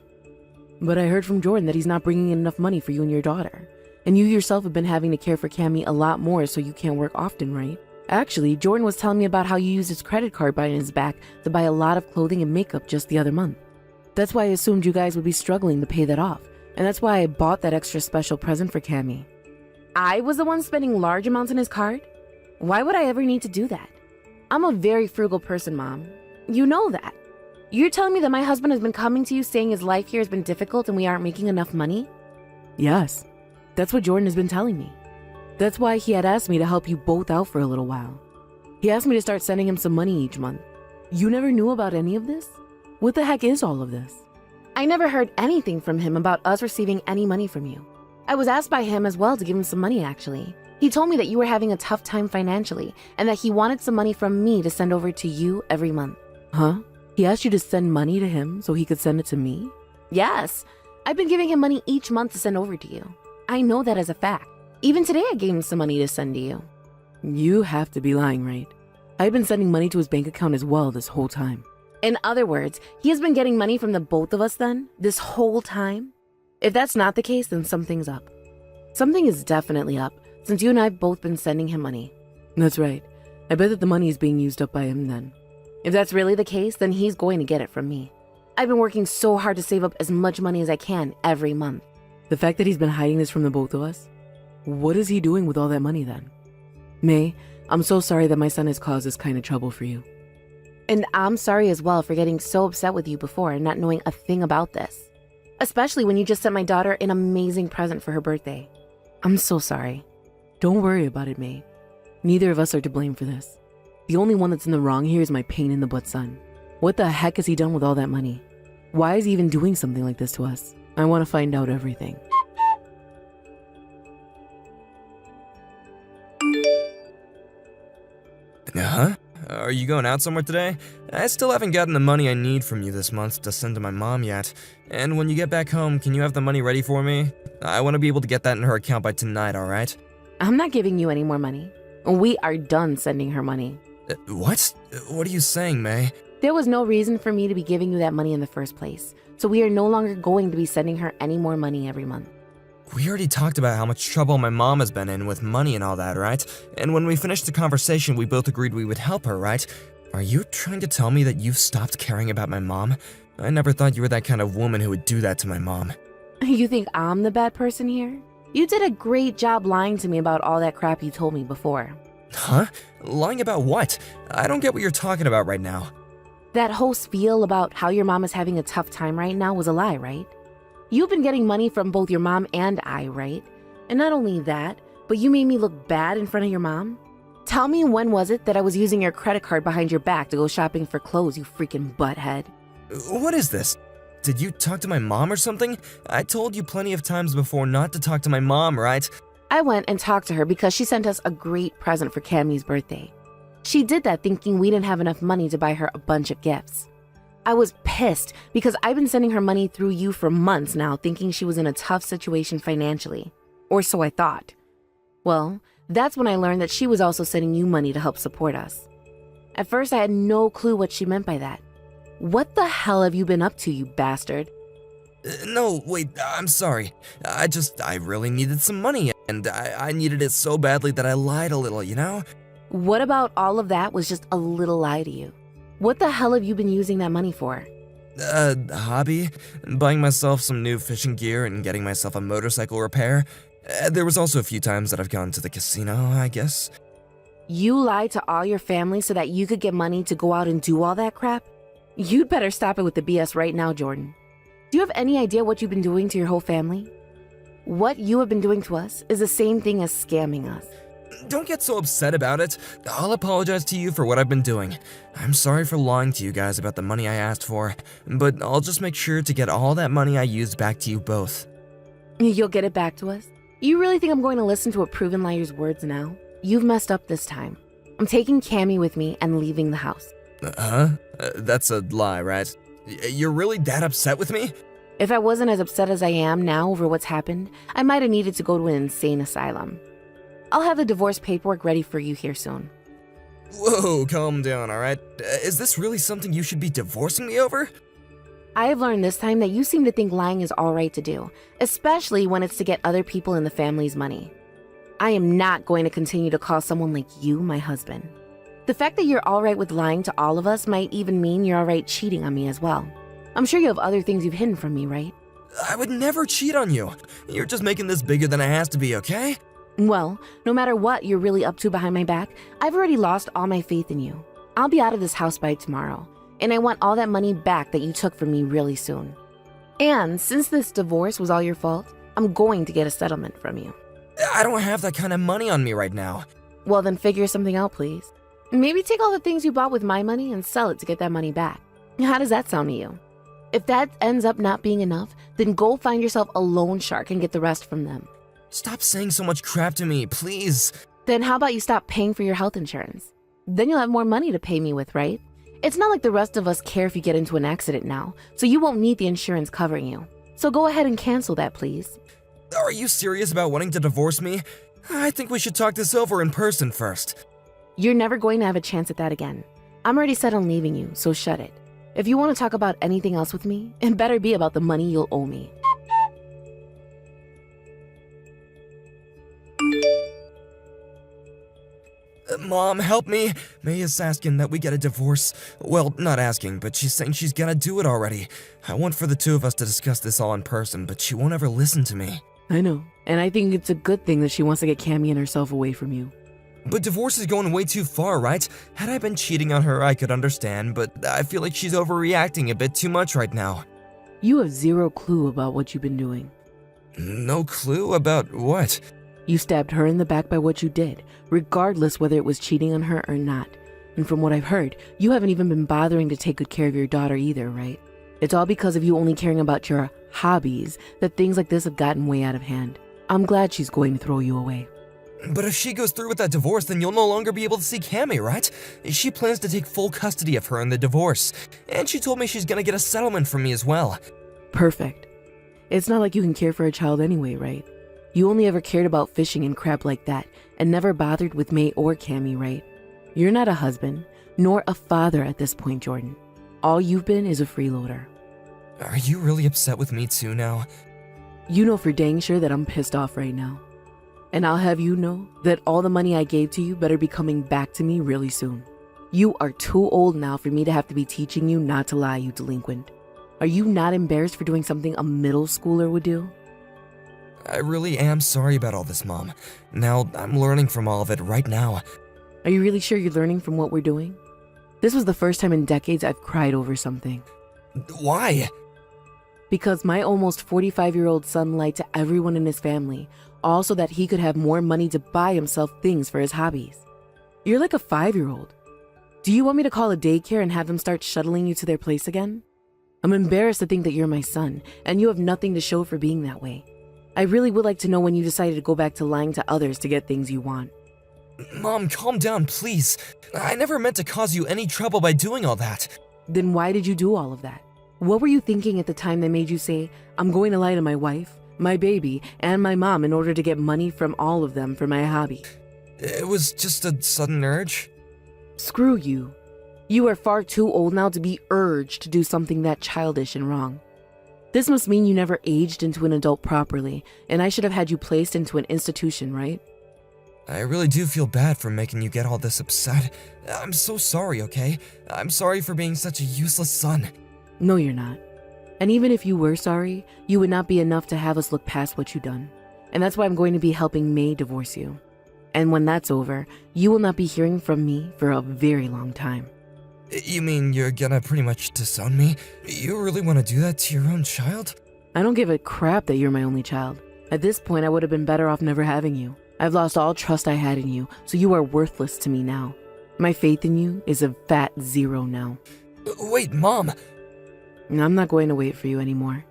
But I heard from Jordan that he's not bringing in enough money for you and your daughter. And you yourself have been having to care for Cammy a lot more, so you can't work often, right? Actually, Jordan was telling me about how you used his credit card behind his back to buy a lot of clothing and makeup just the other month. That's why I assumed you guys would be struggling to pay that off. And that's why I bought that extra special present for Cammy. I was the one spending large amounts on his card? Why would I ever need to do that? I'm a very frugal person, Mom. You know that. You're telling me that my husband has been coming to you saying his life here has been difficult and we aren't making enough money? Yes, that's what Jordan has been telling me. That's why he had asked me to help you both out for a little while. He asked me to start sending him some money each month. You never knew about any of this? What the heck is all of this? I never heard anything from him about us receiving any money from you. I was asked by him as well to give him some money, actually. He told me that you were having a tough time financially and that he wanted some money from me to send over to you every month. Huh? He asked you to send money to him so he could send it to me? Yes. I've been giving him money each month to send over to you. I know that as a fact. Even today I gave him some money to send to you. You have to be lying, right? I've been sending money to his bank account as well this whole time. In other words, he has been getting money from the both of us then, this whole time? If that's not the case, then something's up. Something is definitely up, since you and I have both been sending him money. That's right. I bet that the money is being used up by him then. If that's really the case, then he's going to get it from me. I've been working so hard to save up as much money as I can every month. The fact that he's been hiding this from the both of us? What is he doing with all that money then? May, I'm so sorry that my son has caused this kind of trouble for you. And I'm sorry as well for getting so upset with you before and not knowing a thing about this. Especially when you just sent my daughter an amazing present for her birthday. I'm so sorry. Don't worry about it, May. Neither of us are to blame for this. The only one that's in the wrong here is my pain-in-the-butt son. What the heck has he done with all that money? Why is he even doing something like this to us? I want to find out everything. Huh? Are you going out somewhere today? I still haven't gotten the money I need from you this month to send to my mom yet. And when you get back home, can you have the money ready for me? I want to be able to get that in her account by tonight, alright? I'm not giving you any more money. We are done sending her money. What? What are you saying, May? There was no reason for me to be giving you that money in the first place. So we are no longer going to be sending her any more money every month. We already talked about how much trouble my mom has been in with money and all that, right? And when we finished the conversation, we both agreed we would help her, right? Are you trying to tell me that you've stopped caring about my mom? I never thought you were that kind of woman who would do that to my mom. You think I'm the bad person here? You did a great job lying to me about all that crap you told me before. Huh? Lying about what? I don't get what you're talking about right now. That whole spiel about how your mom is having a tough time right now was a lie, right? You've been getting money from both your mom and I, right? And not only that, but you made me look bad in front of your mom? Tell me, when was it that I was using your credit card behind your back to go shopping for clothes, you freaking butthead? What is this? Did you talk to my mom or something? I told you plenty of times before not to talk to my mom, right? I went and talked to her because she sent us a great present for Cammy's birthday. She did that thinking we didn't have enough money to buy her a bunch of gifts. I was pissed because I've been sending her money through you for months now, thinking she was in a tough situation financially. Or so I thought. Well, that's when I learned that she was also sending you money to help support us. At first, I had no clue what she meant by that. What the hell have you been up to, you bastard? No, wait, I'm sorry. I really needed some money, and I needed it so badly that I lied a little, you know? What about all of that was just a little lie to you? What the hell have you been using that money for? Hobby? Buying myself some new fishing gear and getting myself a motorcycle repair. There was also a few times that I've gone to the casino, I guess. You lied to all your family so that you could get money to go out and do all that crap? You'd better stop it with the BS right now, Jordan. Do you have any idea what you've been doing to your whole family? What you have been doing to us is the same thing as scamming us. Don't get so upset about it. I'll apologize to you for what I've been doing. I'm sorry for lying to you guys about the money I asked for, but I'll just make sure to get all that money I used back to you both. You'll get it back to us? You really think I'm going to listen to a proven liar's words now? You've messed up this time. I'm taking Cammy with me and leaving the house. That's a lie, right? You're really that upset with me? If I wasn't as upset as I am now over what's happened, I might have needed to go to an insane asylum. I'll have the divorce paperwork ready for you here soon. Whoa, calm down, alright? Is this really something you should be divorcing me over? I have learned this time that you seem to think lying is alright to do, especially when it's to get other people in the family's money. I am not going to continue to call someone like you my husband. The fact that you're alright with lying to all of us might even mean you're alright cheating on me as well. I'm sure you have other things you've hidden from me, right? I would never cheat on you. You're just making this bigger than it has to be, okay? Well, no matter what you're really up to behind my back, I've already lost all my faith in you. I'll be out of this house by tomorrow, and I want all that money back that you took from me really soon. And since this divorce was all your fault, I'm going to get a settlement from you. I don't have that kind of money on me right now. Well, then figure something out, please. Maybe take all the things you bought with my money and sell it to get that money back. How does that sound to you? If that ends up not being enough, then go find yourself a loan shark and get the rest from them. Stop saying so much crap to me, please. Then how about you stop paying for your health insurance? Then you'll have more money to pay me with, right? It's not like the rest of us care if you get into an accident now, so you won't need the insurance covering you. So go ahead and cancel that, please. Are you serious about wanting to divorce me? I think we should talk this over in person first. You're never going to have a chance at that again. I'm already set on leaving you, so shut it. If you want to talk about anything else with me, it better be about the money you'll owe me. Mom, help me. May is asking that we get a divorce. Well, not asking, but she's saying she's gonna do it already. I want for the two of us to discuss this all in person, but she won't ever listen to me. I know, and I think it's a good thing that she wants to get Cammy and herself away from you. But divorce is going way too far, right? Had I been cheating on her, I could understand, but I feel like she's overreacting a bit too much right now. You have zero clue about what you've been doing. No clue about what? You stabbed her in the back by what you did, regardless whether it was cheating on her or not. And from what I've heard, you haven't even been bothering to take good care of your daughter either, right? It's all because of you only caring about your hobbies that things like this have gotten way out of hand. I'm glad she's going to throw you away. But if she goes through with that divorce, then you'll no longer be able to see Cammy, right? She plans to take full custody of her in the divorce, and she told me she's gonna get a settlement from me as well. Perfect. It's not like you can care for a child anyway, right? You only ever cared about fishing and crap like that, and never bothered with May or Cammy, right? You're not a husband, nor a father at this point, Jordan. All you've been is a freeloader. Are you really upset with me too now? You know for dang sure that I'm pissed off right now. And I'll have you know that all the money I gave to you better be coming back to me really soon. You are too old now for me to have to be teaching you not to lie, you delinquent. Are you not embarrassed for doing something a middle schooler would do? I really am sorry about all this, Mom. Now, I'm learning from all of it right now. Are you really sure you're learning from what we're doing? This was the first time in decades I've cried over something. Why? Because my almost 45-year-old son lied to everyone in his family, all so that he could have more money to buy himself things for his hobbies. You're like a 5-year-old. Do you want me to call a daycare and have them start shuttling you to their place again? I'm embarrassed to think that you're my son, and you have nothing to show for being that way. I really would like to know when you decided to go back to lying to others to get things you want. Mom, calm down, please. I never meant to cause you any trouble by doing all that. Then why did you do all of that? What were you thinking at the time that made you say, I'm going to lie to my wife, my baby, and my mom in order to get money from all of them for my hobby? It was just a sudden urge. Screw you. You are far too old now to be urged to do something that childish and wrong. This must mean you never aged into an adult properly, and I should have had you placed into an institution, right? I really do feel bad for making you get all this upset. I'm so sorry, okay? I'm sorry for being such a useless son. No, you're not. And even if you were sorry, you would not be enough to have us look past what you've done. And that's why I'm going to be helping May divorce you. And when that's over, you will not be hearing from me for a very long time. You mean you're gonna pretty much disown me? You really want to do that to your own child? I don't give a crap that you're my only child. At this point, I would have been better off never having you. I've lost all trust I had in you, so you are worthless to me now. My faith in you is a fat 0 now. Wait, Mom! I'm not going to wait for you anymore.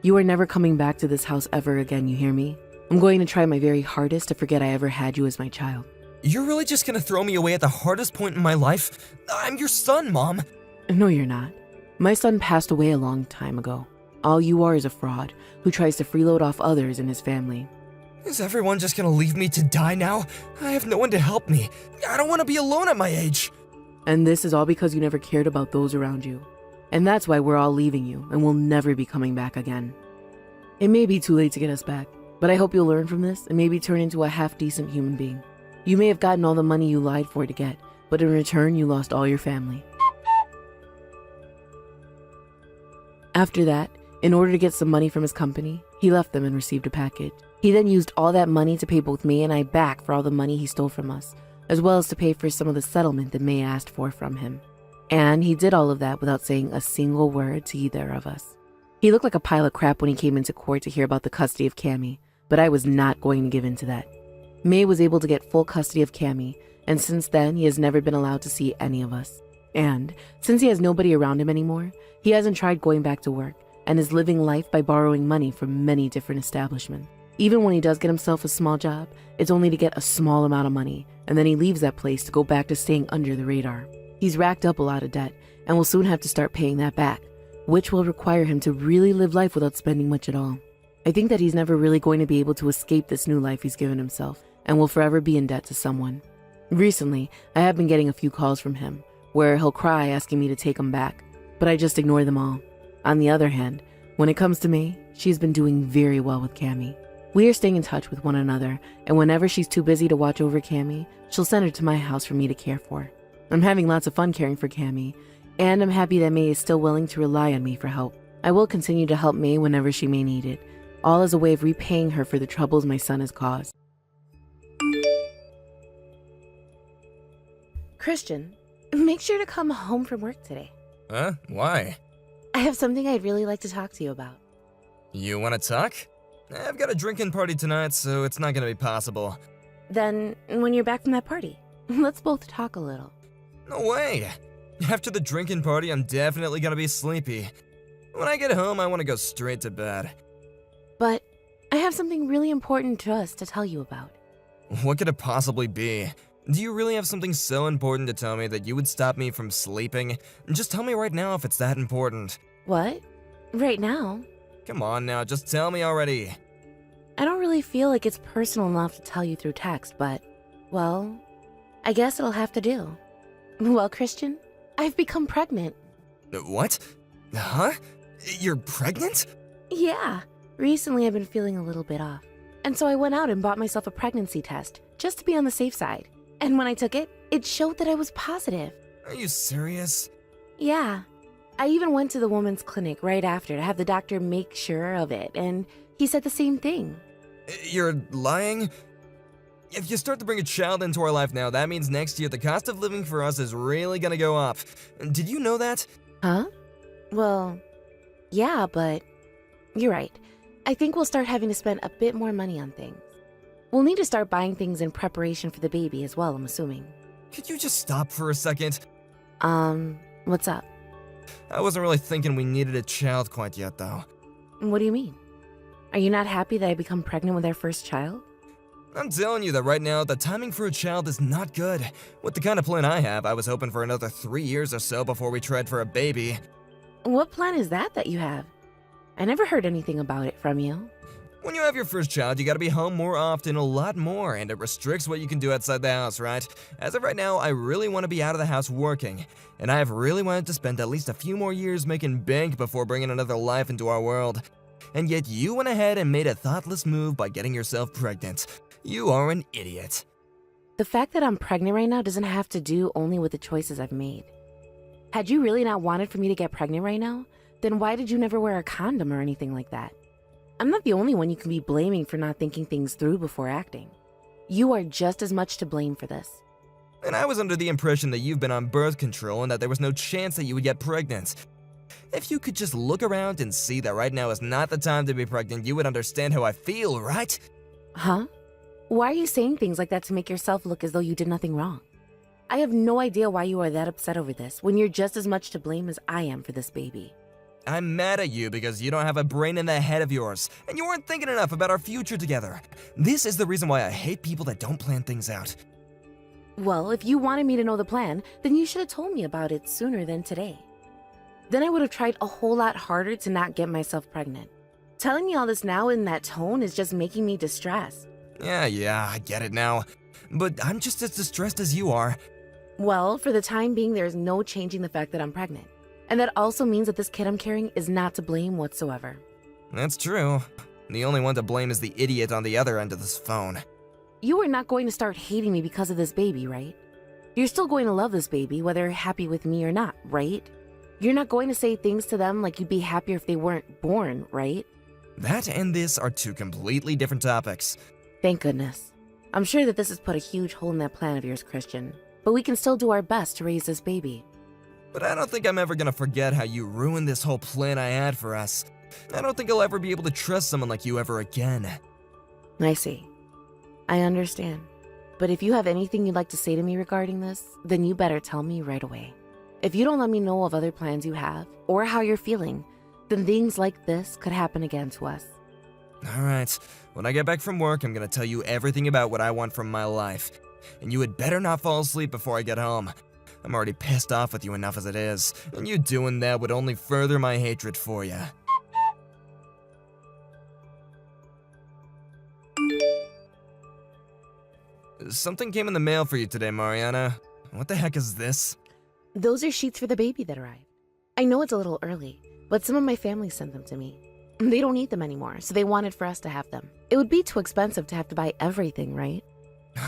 You are never coming back to this house ever again, you hear me? I'm going to try my very hardest to forget I ever had you as my child. You're really just gonna throw me away at the hardest point in my life? I'm your son, Mom! No, you're not. My son passed away a long time ago. All you are is a fraud who tries to freeload off others in his family. Is everyone just gonna leave me to die now? I have no one to help me. I don't want to be alone at my age. And this is all because you never cared about those around you. And that's why we're all leaving you and will never be coming back again. It may be too late to get us back, but I hope you'll learn from this and maybe turn into a half-decent human being. You may have gotten all the money you lied for to get, but in return you lost all your family. After that, in order to get some money from his company, he left them and received a package. He then used all that money to pay both May and I back for all the money he stole from us, as well as to pay for some of the settlement that May asked for from him. And he did all of that without saying a single word to either of us. He looked like a pile of crap when he came into court to hear about the custody of Cammy, but I was not going to give in to that. May was able to get full custody of Cammy, and since then he has never been allowed to see any of us. And since he has nobody around him anymore, he hasn't tried going back to work and is living life by borrowing money from many different establishments. Even when he does get himself a small job, it's only to get a small amount of money, and then he leaves that place to go back to staying under the radar. He's racked up a lot of debt and will soon have to start paying that back, which will require him to really live life without spending much at all. I think that he's never really going to be able to escape this new life he's given himself and will forever be in debt to someone. Recently, I have been getting a few calls from him where he'll cry asking me to take him back, but I just ignore them all. On the other hand, when it comes to May, she's been doing very well with Cammy. We are staying in touch with one another, and whenever she's too busy to watch over Cammy, she'll send her to my house for me to care for. I'm having lots of fun caring for Cammy, and I'm happy that May is still willing to rely on me for help. I will continue to help May whenever she may need it, all as a way of repaying her for the troubles my son has caused. Christian, make sure to come home from work today. Huh? Why? I have something I'd really like to talk to you about. You wanna talk? I've got a drinking party tonight, so it's not gonna be possible. Then, when you're back from that party, let's both talk a little. No way! After the drinking party, I'm definitely gonna be sleepy. When I get home, I wanna go straight to bed. But I have something really important to us to tell you about. What could it possibly be? Do you really have something so important to tell me that you would stop me from sleeping? Just tell me right now if it's that important. What? Right now? Come on now, just tell me already. I don't really feel like it's personal enough to tell you through text, but, well, I guess it'll have to do. Well, Christian, I've become pregnant. What? Huh? You're pregnant? Yeah. Recently I've been feeling a little bit off. And so I went out and bought myself a pregnancy test, just to be on the safe side. And when I took it, it showed that I was positive. Are you serious? Yeah. I even went to the woman's clinic right after to have the doctor make sure of it, and he said the same thing. You're lying? If you start to bring a child into our life now, that means next year the cost of living for us is really gonna go up. Did you know that? Huh? Well, yeah, but you're right. I think we'll start having to spend a bit more money on things. We'll need to start buying things in preparation for the baby as well, I'm assuming. Could you just stop for a second? What's up? I wasn't really thinking we needed a child quite yet, though. What do you mean? Are you not happy that I become pregnant with our first child? I'm telling you that right now, the timing for a child is not good. With the kind of plan I have, I was hoping for another 3 years or so before we tried for a baby. What plan is that you have? I never heard anything about it from you. When you have your first child, you gotta be home more often, a lot more, and it restricts what you can do outside the house, right? As of right now, I really want to be out of the house working, and I have really wanted to spend at least a few more years making bank before bringing another life into our world. And yet you went ahead and made a thoughtless move by getting yourself pregnant. You are an idiot. The fact that I'm pregnant right now doesn't have to do only with the choices I've made. Had you really not wanted for me to get pregnant right now, then why did you never wear a condom or anything like that? I'm not the only one you can be blaming for not thinking things through before acting. You are just as much to blame for this. And I was under the impression that you've been on birth control and that there was no chance that you would get pregnant. If you could just look around and see that right now is not the time to be pregnant, you would understand how I feel, right? Huh? Why are you saying things like that to make yourself look as though you did nothing wrong? I have no idea why you are that upset over this when you're just as much to blame as I am for this baby. I'm mad at you because you don't have a brain in that head of yours, and you weren't thinking enough about our future together. This is the reason why I hate people that don't plan things out. Well, if you wanted me to know the plan, then you should have told me about it sooner than today. Then I would have tried a whole lot harder to not get myself pregnant. Telling me all this now in that tone is just making me distressed. Yeah, I get it now. But I'm just as distressed as you are. Well, for the time being, there is no changing the fact that I'm pregnant. And that also means that this kid I'm carrying is not to blame whatsoever. That's true. The only one to blame is the idiot on the other end of this phone. You are not going to start hating me because of this baby, right? You're still going to love this baby, whether you're happy with me or not, right? You're not going to say things to them like you'd be happier if they weren't born, right? That and this are two completely different topics. Thank goodness. I'm sure that this has put a huge hole in that plan of yours, Christian. But we can still do our best to raise this baby. But I don't think I'm ever gonna forget how you ruined this whole plan I had for us. I don't think I'll ever be able to trust someone like you ever again. I see. I understand. But if you have anything you'd like to say to me regarding this, then you better tell me right away. If you don't let me know of other plans you have, or how you're feeling, then things like this could happen again to us. Alright, when I get back from work, I'm gonna tell you everything about what I want from my life. And you had better not fall asleep before I get home. I'm already pissed off with you enough as it is, and you doing that would only further my hatred for you. Something came in the mail for you today, Mariana. What the heck is this? Those are sheets for the baby that arrived. I know it's a little early, but some of my family sent them to me. They don't need them anymore, so they wanted for us to have them. It would be too expensive to have to buy everything, right?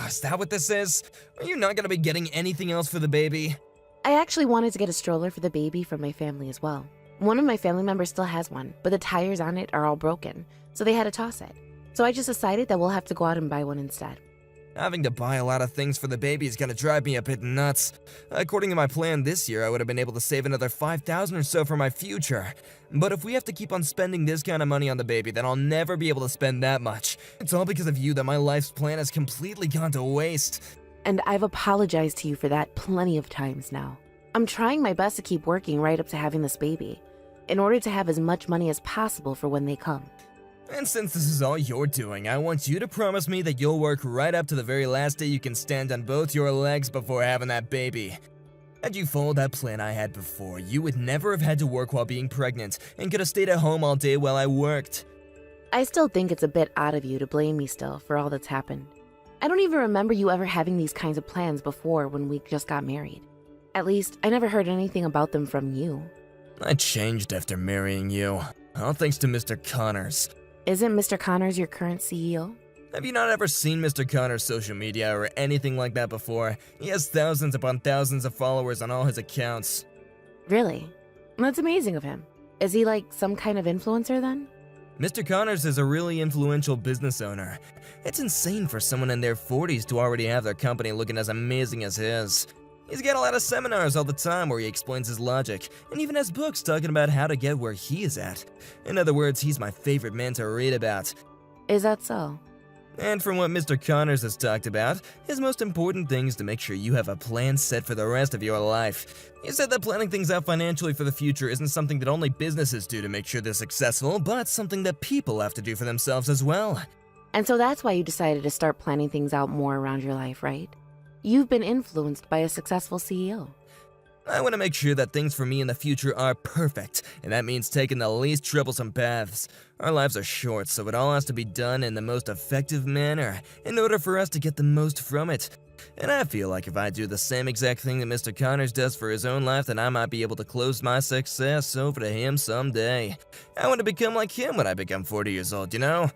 Is that what this is? Are you not gonna be getting anything else for the baby? I actually wanted to get a stroller for the baby from my family as well. One of my family members still has one, but the tires on it are all broken, so they had to toss it. So I just decided that we'll have to go out and buy one instead. Having to buy a lot of things for the baby is gonna drive me a bit nuts. According to my plan this year, I would have been able to save another $5,000 or so for my future. But if we have to keep on spending this kind of money on the baby, then I'll never be able to spend that much. It's all because of you that my life's plan has completely gone to waste. And I've apologized to you for that plenty of times now. I'm trying my best to keep working right up to having this baby, in order to have as much money as possible for when they come. And since this is all you're doing, I want you to promise me that you'll work right up to the very last day you can stand on both your legs before having that baby. Had you followed that plan I had before, you would never have had to work while being pregnant and could have stayed at home all day while I worked. I still think it's a bit odd of you to blame me still for all that's happened. I don't even remember you ever having these kinds of plans before when we just got married. At least, I never heard anything about them from you. I changed after marrying you, all thanks to Mr. Connors. Isn't Mr. Connors your current CEO? Have you not ever seen Mr. Connors' social media or anything like that before? He has thousands upon thousands of followers on all his accounts. Really? That's amazing of him. Is he like some kind of influencer then? Mr. Connors is a really influential business owner. It's insane for someone in their 40s to already have their company looking as amazing as his. He's got a lot of seminars all the time where he explains his logic, and even has books talking about how to get where he is at. In other words, he's my favorite man to read about. Is that so? And from what Mr. Connors has talked about, his most important thing is to make sure you have a plan set for the rest of your life. He said that planning things out financially for the future isn't something that only businesses do to make sure they're successful, but something that people have to do for themselves as well. And so that's why you decided to start planning things out more around your life, right? You've been influenced by a successful CEO. I want to make sure that things for me in the future are perfect, and that means taking the least troublesome paths. Our lives are short, so it all has to be done in the most effective manner in order for us to get the most from it. And I feel like if I do the same exact thing that Mr. Connors does for his own life, then I might be able to close my success over to him someday. I want to become like him when I become 40 years old, you know?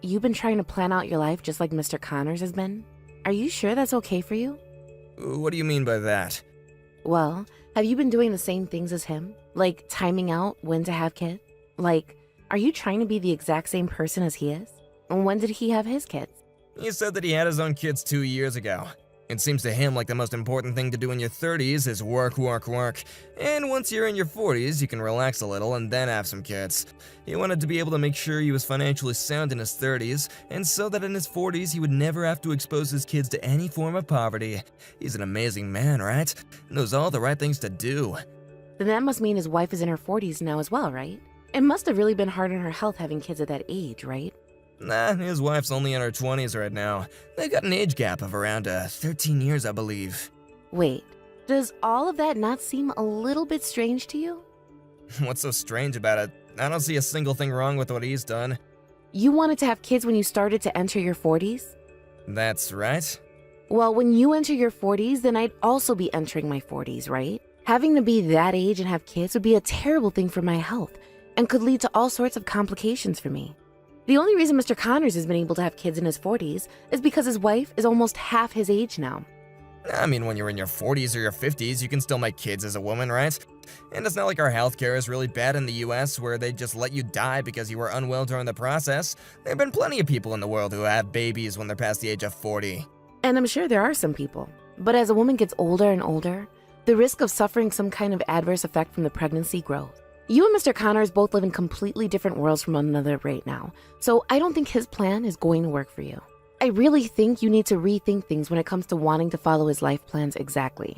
You've been trying to plan out your life just like Mr. Connors has been? Are you sure that's okay for you? What do you mean by that? Well, have you been doing the same things as him? Like timing out when to have kids? Like, are you trying to be the exact same person as he is? And when did he have his kids? He said that he had his own kids 2 years ago. It seems to him like the most important thing to do in your 30s is work, work, work. And once you're in your 40s, you can relax a little and then have some kids. He wanted to be able to make sure he was financially sound in his 30s, and so that in his 40s he would never have to expose his kids to any form of poverty. He's an amazing man, right? Knows all the right things to do. Then that must mean his wife is in her 40s now as well, right? It must have really been hard on her health having kids at that age, right? Nah, his wife's only in her 20s right now. They've got an age gap of around 13 years, I believe. Wait, does all of that not seem a little bit strange to you? What's so strange about it? I don't see a single thing wrong with what he's done. You wanted to have kids when you started to enter your 40s? That's right. Well, when you enter your 40s, then I'd also be entering my 40s, right? Having to be that age and have kids would be a terrible thing for my health and could lead to all sorts of complications for me. The only reason Mr. Connors has been able to have kids in his 40s is because his wife is almost half his age now. I mean, when you're in your 40s or your 50s, you can still make kids as a woman, right? And it's not like our healthcare is really bad in the US where they just let you die because you were unwell during the process. There have been plenty of people in the world who have babies when they're past the age of 40. And I'm sure there are some people. But as a woman gets older and older, the risk of suffering some kind of adverse effect from the pregnancy grows. You and Mr. Connors both live in completely different worlds from one another right now, so I don't think his plan is going to work for you. I really think you need to rethink things when it comes to wanting to follow his life plans exactly.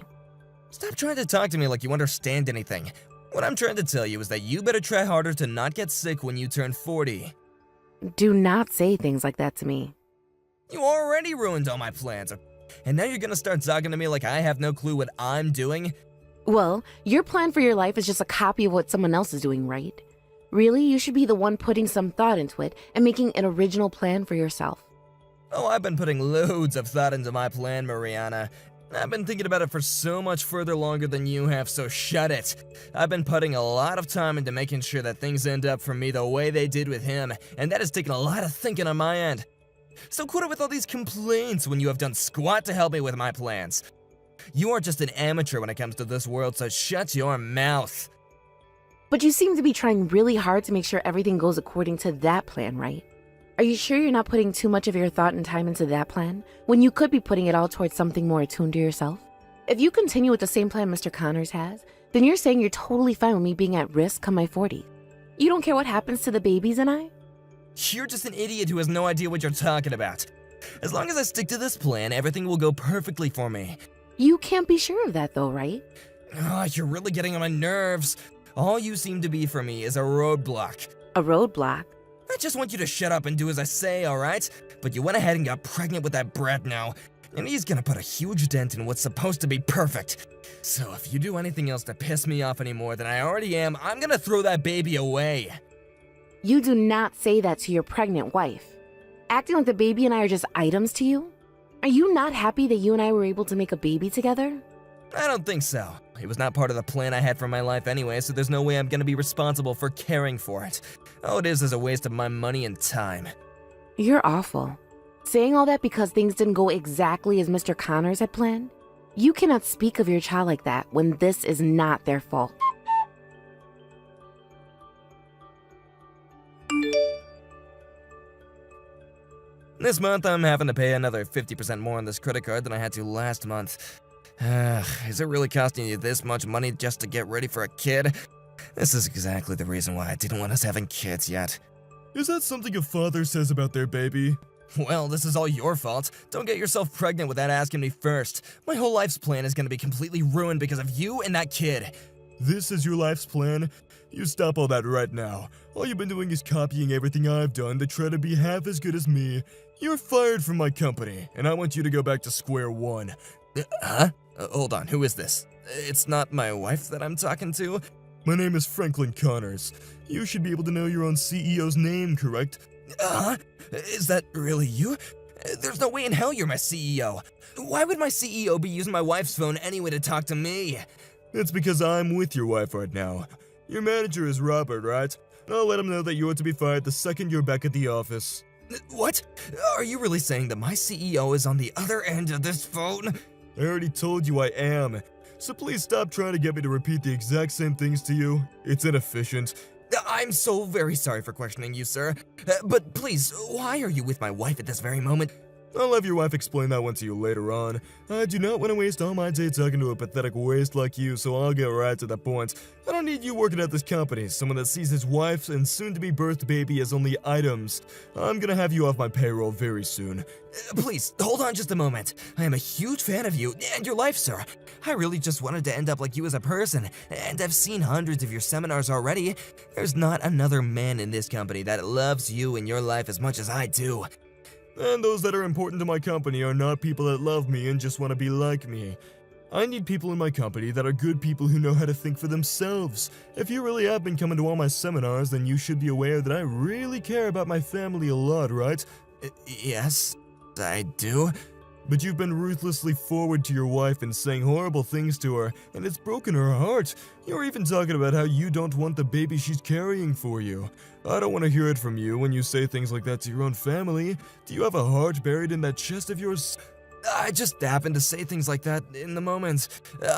Stop trying to talk to me like you understand anything. What I'm trying to tell you is that you better try harder to not get sick when you turn 40. Do not say things like that to me. You already ruined all my plans, and now you're gonna start talking to me like I have no clue what I'm doing? Well, your plan for your life is just a copy of what someone else is doing, right? Really, you should be the one putting some thought into it and making an original plan for yourself. Oh, I've been putting loads of thought into my plan, Mariana. I've been thinking about it for so much further longer than you have, so shut it. I've been putting a lot of time into making sure that things end up for me the way they did with him, and that has taken a lot of thinking on my end. So quit it with all these complaints when you have done squat to help me with my plans. You are just an amateur when it comes to this world, so shut your mouth. But you seem to be trying really hard to make sure everything goes according to that plan, right? Are you sure you're not putting too much of your thought and time into that plan, when you could be putting it all towards something more attuned to yourself? If you continue with the same plan Mr. Connors has, then you're saying you're totally fine with me being at risk come my 40s. You don't care what happens to the babies and I? You're just an idiot who has no idea what you're talking about. As long as I stick to this plan, everything will go perfectly for me. You can't be sure of that though, right? Oh, you're really getting on my nerves. All you seem to be for me is a roadblock. A roadblock? I just want you to shut up and do as I say, alright? But you went ahead and got pregnant with that brat now, and he's gonna put a huge dent in what's supposed to be perfect. So if you do anything else to piss me off any more than I already am, I'm gonna throw that baby away. You do not say that to your pregnant wife. Acting like the baby and I are just items to you? Are you not happy that you and I were able to make a baby together? I don't think so. It was not part of the plan I had for my life anyway, so there's no way I'm gonna be responsible for caring for it. All it is a waste of my money and time. You're awful. Saying all that because things didn't go exactly as Mr. Connors had planned? You cannot speak of your child like that when this is not their fault. This month, I'm having to pay another 50% more on this credit card than I had to last month. Is it really costing you this much money just to get ready for a kid? This is exactly the reason why I didn't want us having kids yet. Is that something a father says about their baby? Well, this is all your fault. Don't get yourself pregnant without asking me first. My whole life's plan is gonna be completely ruined because of you and that kid. This is your life's plan? You stop all that right now. All you've been doing is copying everything I've done to try to be half as good as me. You're fired from my company, and I want you to go back to square one. Hold on, who is this? It's not my wife that I'm talking to? My name is Franklin Connors. You should be able to know your own CEO's name, correct? Is that really you? There's no way in hell you're my CEO. Why would my CEO be using my wife's phone anyway to talk to me? It's because I'm with your wife right now. Your manager is Robert, right? I'll let him know that you're to be fired the second you're back at the office. What? Are you really saying that my CEO is on the other end of this phone? I already told you I am. So please stop trying to get me to repeat the exact same things to you. It's inefficient. I'm so very sorry for questioning you, sir. But please, why are you with my wife at this very moment? I'll have your wife explain that one to you later on. I do not want to waste all my day talking to a pathetic waste like you, so I'll get right to the point. I don't need you working at this company, someone that sees his wife and soon-to-be birthed baby as only items. I'm gonna have you off my payroll very soon. Please, hold on just a moment. I am a huge fan of you and your life, sir. I really just wanted to end up like you as a person, and I've seen hundreds of your seminars already. There's not another man in this company that loves you and your life as much as I do. And those that are important to my company are not people that love me and just want to be like me. I need people in my company that are good people who know how to think for themselves. If you really have been coming to all my seminars, then you should be aware that I really care about my family a lot, right? Yes, I do. But you've been ruthlessly forward to your wife and saying horrible things to her, and it's broken her heart. You're even talking about how you don't want the baby she's carrying for you. I don't want to hear it from you when you say things like that to your own family. Do you have a heart buried in that chest of yours? I just happened to say things like that in the moment.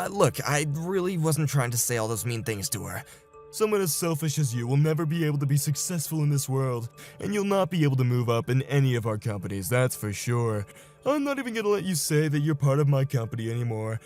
Look, I really wasn't trying to say all those mean things to her. Someone as selfish as you will never be able to be successful in this world, and you'll not be able to move up in any of our companies, that's for sure. I'm not even gonna let you say that you're part of my company anymore.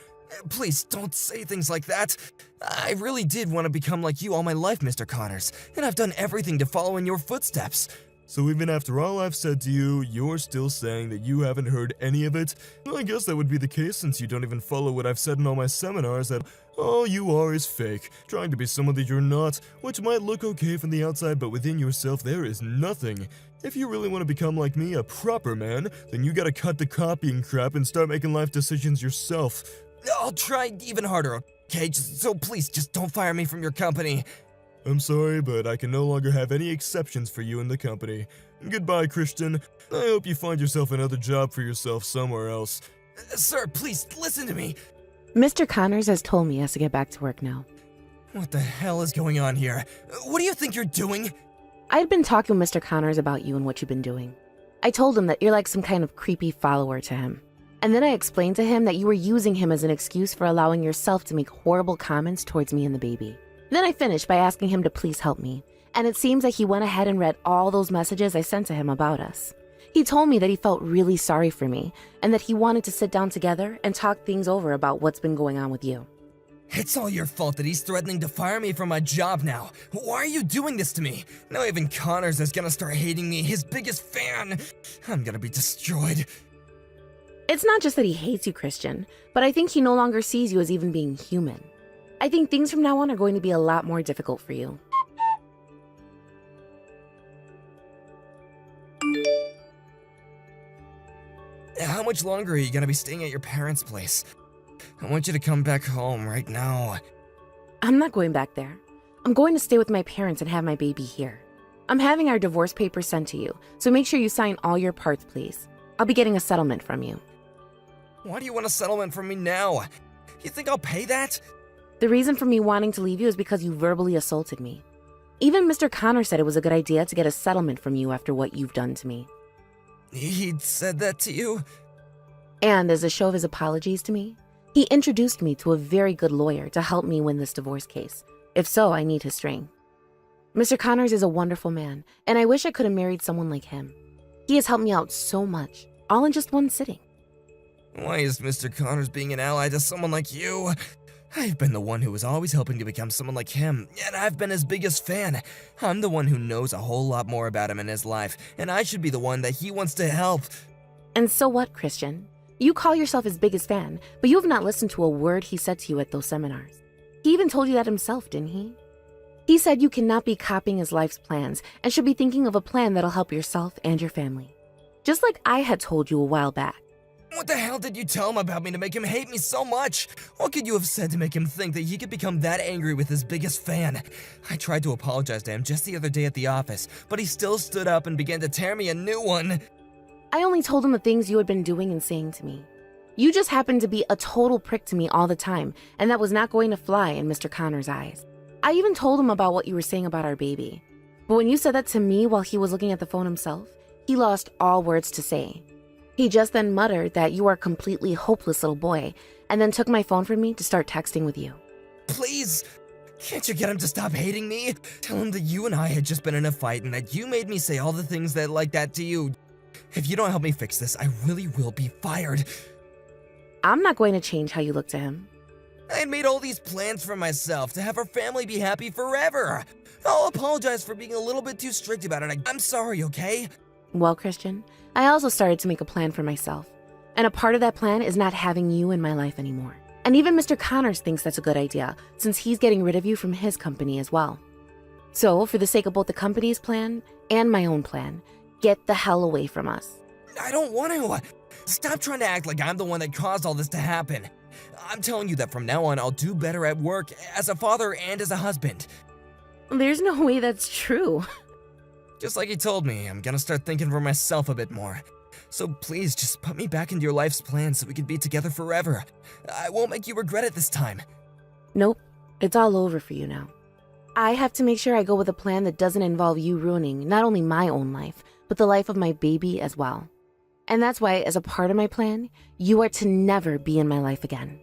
Please, don't say things like that. I really did want to become like you all my life, Mr. Connors, and I've done everything to follow in your footsteps. So even after all I've said to you, you're still saying that you haven't heard any of it? Well, I guess that would be the case since you don't even follow what I've said in all my seminars, that all you are is fake, trying to be someone that you're not, which might look okay from the outside, but within yourself there is nothing. If you really want to become like me, a proper man, then you gotta cut the copying crap and start making life decisions yourself. I'll try even harder, okay? So please, just don't fire me from your company. I'm sorry, but I can no longer have any exceptions for you in the company. Goodbye, Christian. I hope you find yourself another job for yourself somewhere else. Sir, please, listen to me. Mr. Connors has told me he has to get back to work now. What the hell is going on here? What do you think you're doing? I had been talking with Mr. Connors about you and what you've been doing. I told him that you're like some kind of creepy follower to him. And then I explained to him that you were using him as an excuse for allowing yourself to make horrible comments towards me and the baby. Then I finished by asking him to please help me, and it seems like he went ahead and read all those messages I sent to him about us. He told me that he felt really sorry for me, and that he wanted to sit down together and talk things over about what's been going on with you. It's all your fault that he's threatening to fire me from my job now. Why are you doing this to me? Now even Connors is gonna start hating me, his biggest fan. I'm gonna be destroyed. It's not just that he hates you, Christian, but I think he no longer sees you as even being human. I think things from now on are going to be a lot more difficult for you. How much longer are you gonna be staying at your parents' place? I want you to come back home right now. I'm not going back there. I'm going to stay with my parents and have my baby here. I'm having our divorce papers sent to you, so make sure you sign all your parts, please. I'll be getting a settlement from you. Why do you want a settlement from me now? You think I'll pay that? The reason for me wanting to leave you is because you verbally assaulted me. Even Mr. Connor said it was a good idea to get a settlement from you after what you've done to me. He said that to you? And as a show of his apologies to me, he introduced me to a very good lawyer to help me win this divorce case. If so, I need his string. Mr. Connors is a wonderful man, and I wish I could have married someone like him. He has helped me out so much, all in just one sitting. Why is Mr. Connors being an ally to someone like you? I've been the one who was always hoping to become someone like him, and I've been his biggest fan. I'm the one who knows a whole lot more about him in his life, and I should be the one that he wants to help. And so what, Christian? You call yourself his biggest fan, but you have not listened to a word he said to you at those seminars. He even told you that himself, didn't he? He said you cannot be copying his life's plans and should be thinking of a plan that'll help yourself and your family. Just like I had told you a while back. What the hell did you tell him about me to make him hate me so much? What could you have said to make him think that he could become that angry with his biggest fan? I tried to apologize to him just the other day at the office, but he still stood up and began to tear me a new one. I only told him the things you had been doing and saying to me. You just happened to be a total prick to me all the time, and that was not going to fly in Mr. Connor's eyes. I even told him about what you were saying about our baby. But when you said that to me while he was looking at the phone himself, he lost all words to say. He just then muttered that you are a completely hopeless little boy, and then took my phone from me to start texting with you. Please, can't you get him to stop hating me? Tell him that you and I had just been in a fight and that you made me say all the things that like that to you. If you don't help me fix this, I really will be fired. I'm not going to change how you look to him. I had made all these plans for myself to have our family be happy forever. I'll apologize for being a little bit too strict about it. I'm sorry, okay? Well, Christian, I also started to make a plan for myself. And a part of that plan is not having you in my life anymore. And even Mr. Connors thinks that's a good idea, since he's getting rid of you from his company as well. So, for the sake of both the company's plan and my own plan, get the hell away from us. I don't want to. Stop trying to act like I'm the one that caused all this to happen. I'm telling you that from now on, I'll do better at work, as a father and as a husband. There's no way that's true. Just like he told me, I'm gonna start thinking for myself a bit more. So please, just put me back into your life's plan so we can be together forever. I won't make you regret it this time. Nope, it's all over for you now. I have to make sure I go with a plan that doesn't involve you ruining not only my own life, but the life of my baby as well. And that's why, as a part of my plan, you are to never be in my life again.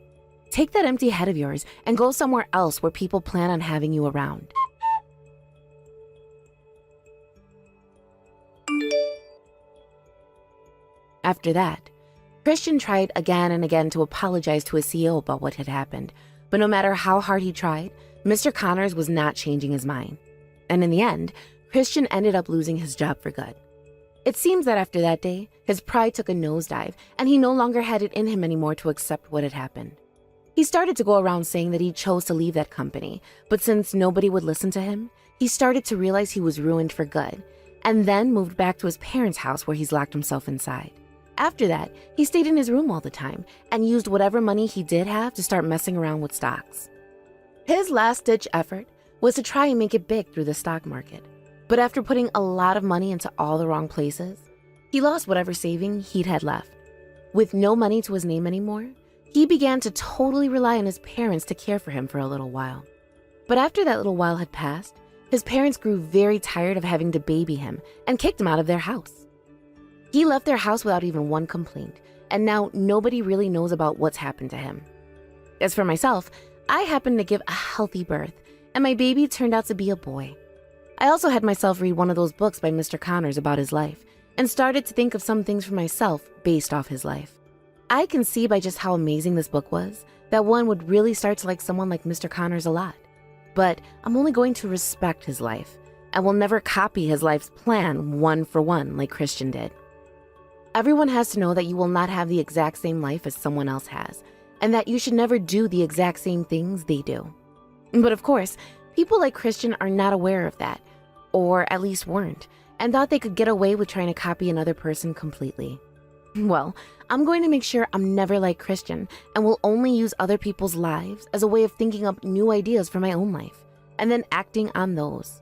Take that empty head of yours and go somewhere else where people plan on having you around. After that, Christian tried again and again to apologize to his CEO about what had happened, but no matter how hard he tried, Mr. Connors was not changing his mind. And in the end, Christian ended up losing his job for good. It seems that after that day, his pride took a nosedive, and he no longer had it in him anymore to accept what had happened. He started to go around saying that he chose to leave that company, but since nobody would listen to him, he started to realize he was ruined for good, and then moved back to his parents' house where he's locked himself inside. After that, he stayed in his room all the time and used whatever money he did have to start messing around with stocks. His last-ditch effort was to try and make it big through the stock market. But after putting a lot of money into all the wrong places, he lost whatever saving he'd had left. With no money to his name anymore, he began to totally rely on his parents to care for him for a little while. But after that little while had passed, his parents grew very tired of having to baby him and kicked him out of their house. He left their house without even one complaint, and now nobody really knows about what's happened to him. As for myself, I happened to give a healthy birth, and my baby turned out to be a boy. I also had myself read one of those books by Mr. Connors about his life, and started to think of some things for myself based off his life. I can see by just how amazing this book was that one would really start to like someone like Mr. Connors a lot. But I'm only going to respect his life, and will never copy his life's plan one for one like Christian did. Everyone has to know that you will not have the exact same life as someone else has, and that you should never do the exact same things they do. But of course, people like Christian are not aware of that, or at least weren't, and thought they could get away with trying to copy another person completely. Well, I'm going to make sure I'm never like Christian, and will only use other people's lives as a way of thinking up new ideas for my own life, and then acting on those.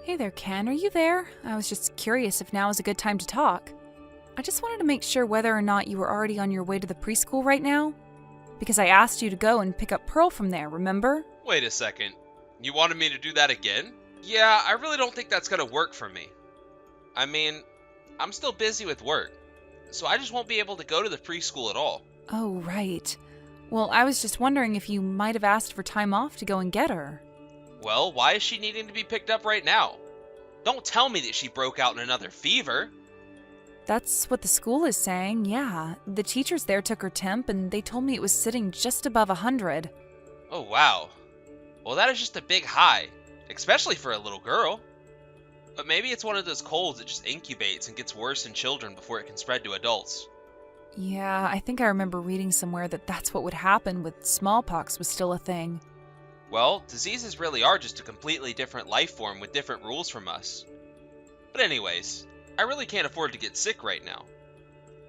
Hey there, Ken. Are you there? I was just curious if now is a good time to talk. I just wanted to make sure whether or not you were already on your way to the preschool right now. Because I asked you to go and pick up Pearl from there, remember? Wait a second. You wanted me to do that again? Yeah, I really don't think that's gonna work for me. I mean, I'm still busy with work, so I just won't be able to go to the preschool at all. Oh, right. Well, I was just wondering if you might have asked for time off to go and get her. Well, why is she needing to be picked up right now? Don't tell me that she broke out in another fever. That's what the school is saying, yeah. The teachers there took her temp, and they told me it was sitting just above 100. Oh, wow. Well, that is just a big high, especially for a little girl. But maybe it's one of those colds that just incubates and gets worse in children before it can spread to adults. Yeah, I think I remember reading somewhere that that's what would happen with smallpox was still a thing. Well, diseases really are just a completely different life form with different rules from us. But anyways, I really can't afford to get sick right now.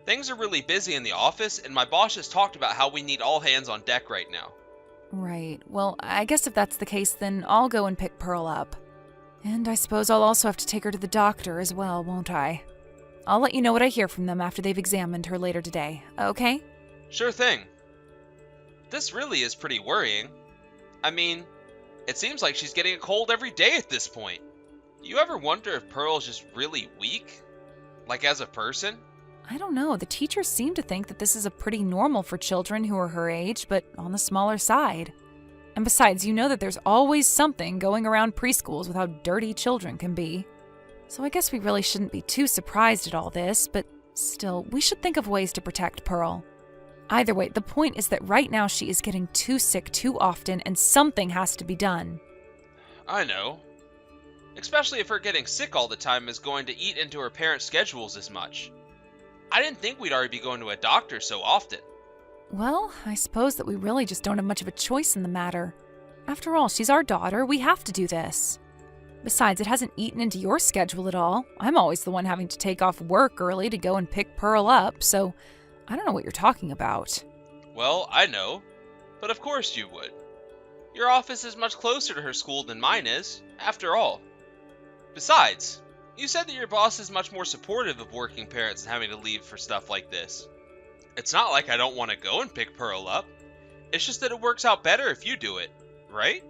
Things are really busy in the office, and my boss has talked about how we need all hands on deck right now. Right. Well, I guess if that's the case, then I'll go and pick Pearl up. And I suppose I'll also have to take her to the doctor as well, won't I? I'll let you know what I hear from them after they've examined her later today, okay? Sure thing. This really is pretty worrying. I mean, it seems like she's getting a cold every day at this point. Do you ever wonder if Pearl's just really weak? Like as a person? I don't know. The teachers seem to think that this is a pretty normal for children who are her age, but on the smaller side. And besides, you know that there's always something going around preschools with how dirty children can be. So I guess we really shouldn't be too surprised at all this, but still, we should think of ways to protect Pearl. Either way, the point is that right now she is getting too sick too often and something has to be done. I know. Especially if her getting sick all the time is going to eat into her parents' schedules as much. I didn't think we'd already be going to a doctor so often. Well, I suppose that we really just don't have much of a choice in the matter. After all, she's our daughter. We have to do this. Besides, it hasn't eaten into your schedule at all. I'm always the one having to take off work early to go and pick Pearl up, so I don't know what you're talking about. Well, I know. But of course you would. Your office is much closer to her school than mine is, after all. Besides, you said that your boss is much more supportive of working parents and having to leave for stuff like this. It's not like I don't want to go and pick Pearl up. It's just that it works out better if you do it, right?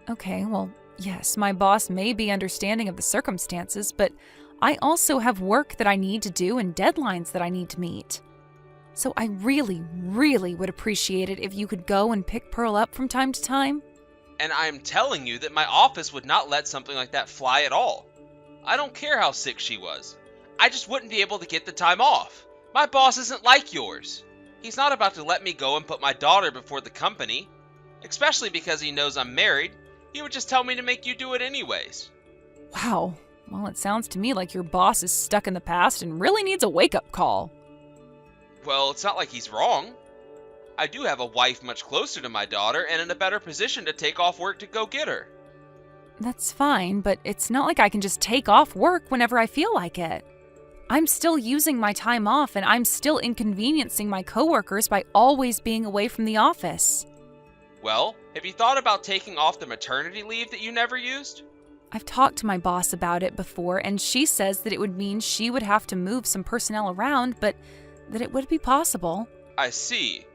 Okay, well, yes, my boss may be understanding of the circumstances, but I also have work that I need to do and deadlines that I need to meet. So I really, really would appreciate it if you could go and pick Pearl up from time to time. And I'm telling you that my office would not let something like that fly at all. I don't care how sick she was. I just wouldn't be able to get the time off. My boss isn't like yours. He's not about to let me go and put my daughter before the company. Especially because he knows I'm married. He would just tell me to make you do it anyways. Wow. Well, it sounds to me like your boss is stuck in the past and really needs a wake-up call. Well, it's not like he's wrong. I do have a wife much closer to my daughter and in a better position to take off work to go get her. That's fine, but it's not like I can just take off work whenever I feel like it. I'm still using my time off and I'm still inconveniencing my coworkers by always being away from the office. Well, have you thought about taking off the maternity leave that you never used? I've talked to my boss about it before, and she says that it would mean she would have to move some personnel around, but that it would be possible. I see.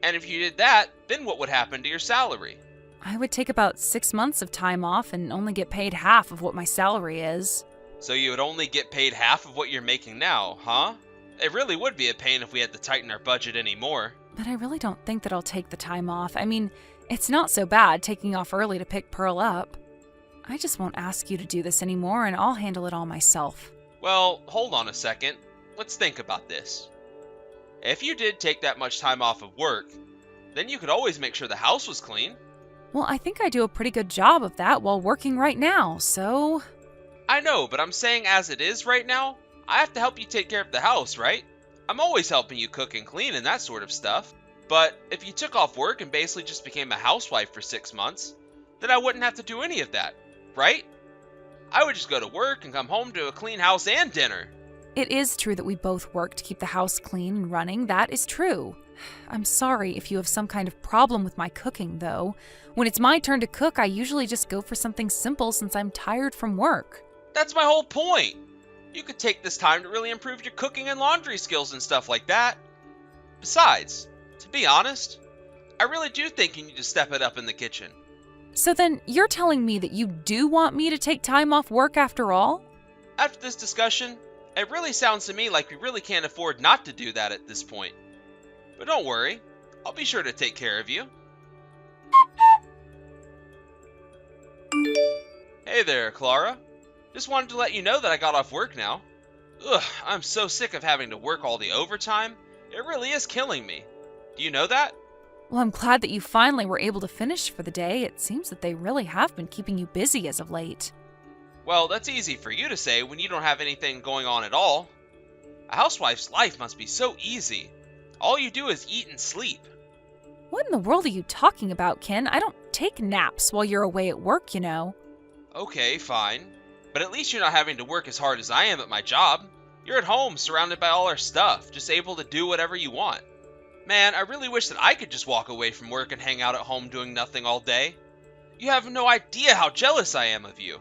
And if you did that, then what would happen to your salary? I would take about 6 months of time off and only get paid half of what my salary is. So you would only get paid half of what you're making now, huh? It really would be a pain if we had to tighten our budget anymore. But I really don't think that I'll take the time off. I mean, it's not so bad taking off early to pick Pearl up. I just won't ask you to do this anymore, and I'll handle it all myself. Well, hold on a second. Let's think about this. If you did take that much time off of work, then you could always make sure the house was clean. Well, I think I do a pretty good job of that while working right now, so... I know, but I'm saying as it is right now, I have to help you take care of the house, right? I'm always helping you cook and clean and that sort of stuff. But if you took off work and basically just became a housewife for 6 months, then I wouldn't have to do any of that, right? I would just go to work and come home to a clean house and dinner. It is true that we both work to keep the house clean and running. That is true. I'm sorry if you have some kind of problem with my cooking, though. When it's my turn to cook, I usually just go for something simple since I'm tired from work. That's my whole point. You could take this time to really improve your cooking and laundry skills and stuff like that. Besides, to be honest, I really do think you need to step it up in the kitchen. So then, you're telling me that you do want me to take time off work after all? After this discussion, it really sounds to me like we really can't afford not to do that at this point. But don't worry, I'll be sure to take care of you. Hey there, Clara. Just wanted to let you know that I got off work now. Ugh, I'm so sick of having to work all the overtime. It really is killing me. Do you know that? Well, I'm glad that you finally were able to finish for the day. It seems that they really have been keeping you busy as of late. Well, that's easy for you to say when you don't have anything going on at all. A housewife's life must be so easy. All you do is eat and sleep. What in the world are you talking about, Ken? I don't take naps while you're away at work, you know. Okay, fine. But at least you're not having to work as hard as I am at my job. You're at home, surrounded by all our stuff, just able to do whatever you want. Man, I really wish that I could just walk away from work and hang out at home doing nothing all day. You have no idea how jealous I am of you.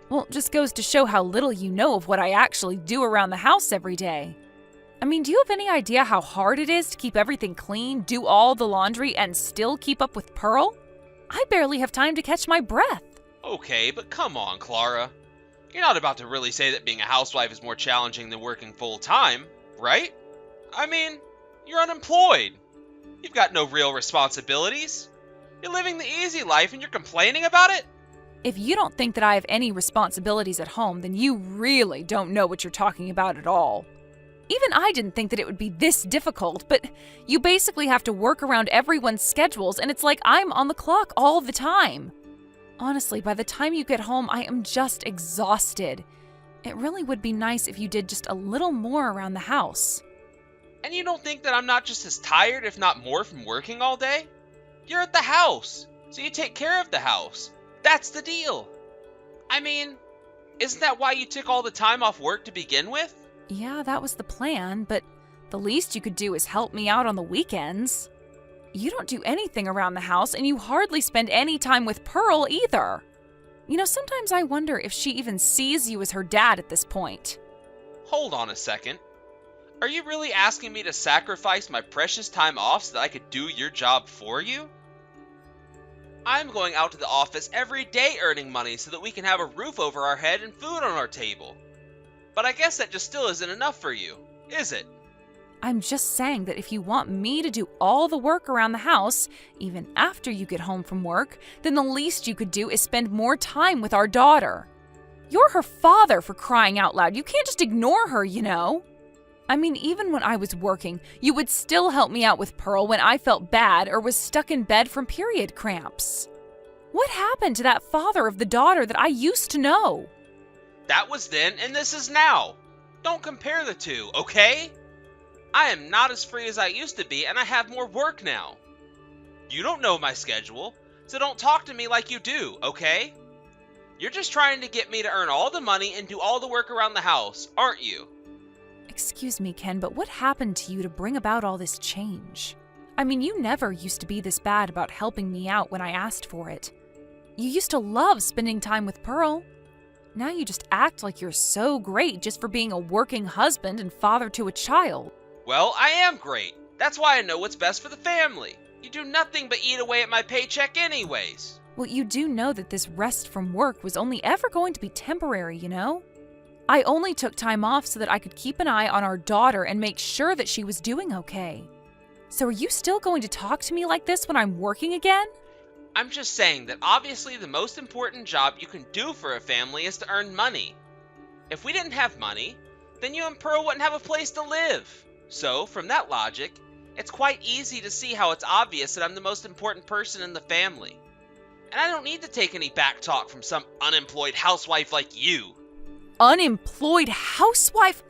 Well, it just goes to show how little you know of what I actually do around the house every day. I mean, do you have any idea how hard it is to keep everything clean, do all the laundry, and still keep up with Pearl? I barely have time to catch my breath. Okay, but come on, Clara. You're not about to really say that being a housewife is more challenging than working full-time, right? I mean, you're unemployed. You've got no real responsibilities. You're living the easy life and you're complaining about it? If you don't think that I have any responsibilities at home, then you really don't know what you're talking about at all. Even I didn't think that it would be this difficult, but you basically have to work around everyone's schedules, and it's like I'm on the clock all the time. Honestly, by the time you get home, I am just exhausted. It really would be nice if you did just a little more around the house. And you don't think that I'm not just as tired, if not more, from working all day? You're at the house, so you take care of the house. That's the deal. I mean, isn't that why you took all the time off work to begin with? Yeah, that was the plan, but the least you could do is help me out on the weekends. You don't do anything around the house, and you hardly spend any time with Pearl either. You know, sometimes I wonder if she even sees you as her dad at this point. Hold on a second. Are you really asking me to sacrifice my precious time off so that I could do your job for you? I'm going out to the office every day earning money so that we can have a roof over our head and food on our table. But I guess that just still isn't enough for you, is it? I'm just saying that if you want me to do all the work around the house, even after you get home from work, then the least you could do is spend more time with our daughter. You're her father, for crying out loud. You can't just ignore her, you know. I mean, even when I was working, you would still help me out with Pearl when I felt bad or was stuck in bed from period cramps. What happened to that father of the daughter that I used to know? That was then and this is now. Don't compare the two, okay? I am not as free as I used to be, and I have more work now. You don't know my schedule, so don't talk to me like you do, okay? You're just trying to get me to earn all the money and do all the work around the house, aren't you? Excuse me, Ken, but what happened to you to bring about all this change? I mean, you never used to be this bad about helping me out when I asked for it. You used to love spending time with Pearl. Now you just act like you're so great just for being a working husband and father to a child. Well, I am great. That's why I know what's best for the family. You do nothing but eat away at my paycheck anyways. Well, you do know that this rest from work was only ever going to be temporary, you know? I only took time off so that I could keep an eye on our daughter and make sure that she was doing okay. So are you still going to talk to me like this when I'm working again? I'm just saying that obviously the most important job you can do for a family is to earn money. If we didn't have money, then you and Pearl wouldn't have a place to live. So, from that logic, it's quite easy to see how it's obvious that I'm the most important person in the family. And I don't need to take any back talk from some unemployed housewife like you. Unemployed housewife?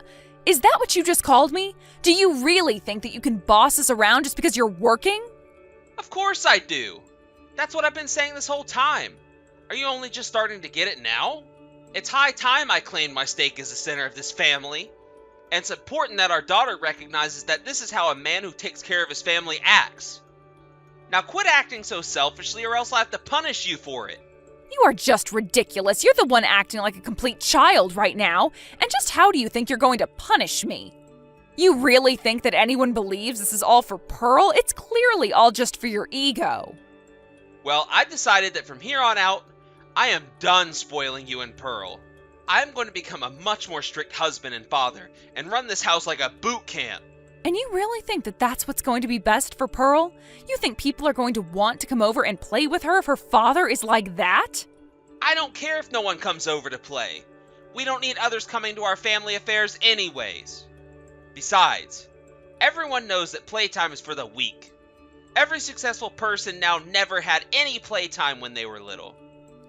Is that what you just called me? Do you really think that you can boss us around just because you're working? Of course I do. That's what I've been saying this whole time. Are you only just starting to get it now? It's high time I claimed my stake as the center of this family. And it's important that our daughter recognizes that this is how a man who takes care of his family acts. Now quit acting so selfishly or else I'll have to punish you for it. You are just ridiculous. You're the one acting like a complete child right now. And just how do you think you're going to punish me? You really think that anyone believes this is all for Pearl? It's clearly all just for your ego. Well, I've decided that from here on out, I am done spoiling you and Pearl. I'm going to become a much more strict husband and father and run this house like a boot camp. And you really think that that's what's going to be best for Pearl? You think people are going to want to come over and play with her if her father is like that? I don't care if no one comes over to play. We don't need others coming to our family affairs anyways. Besides, everyone knows that playtime is for the weak. Every successful person now never had any playtime when they were little.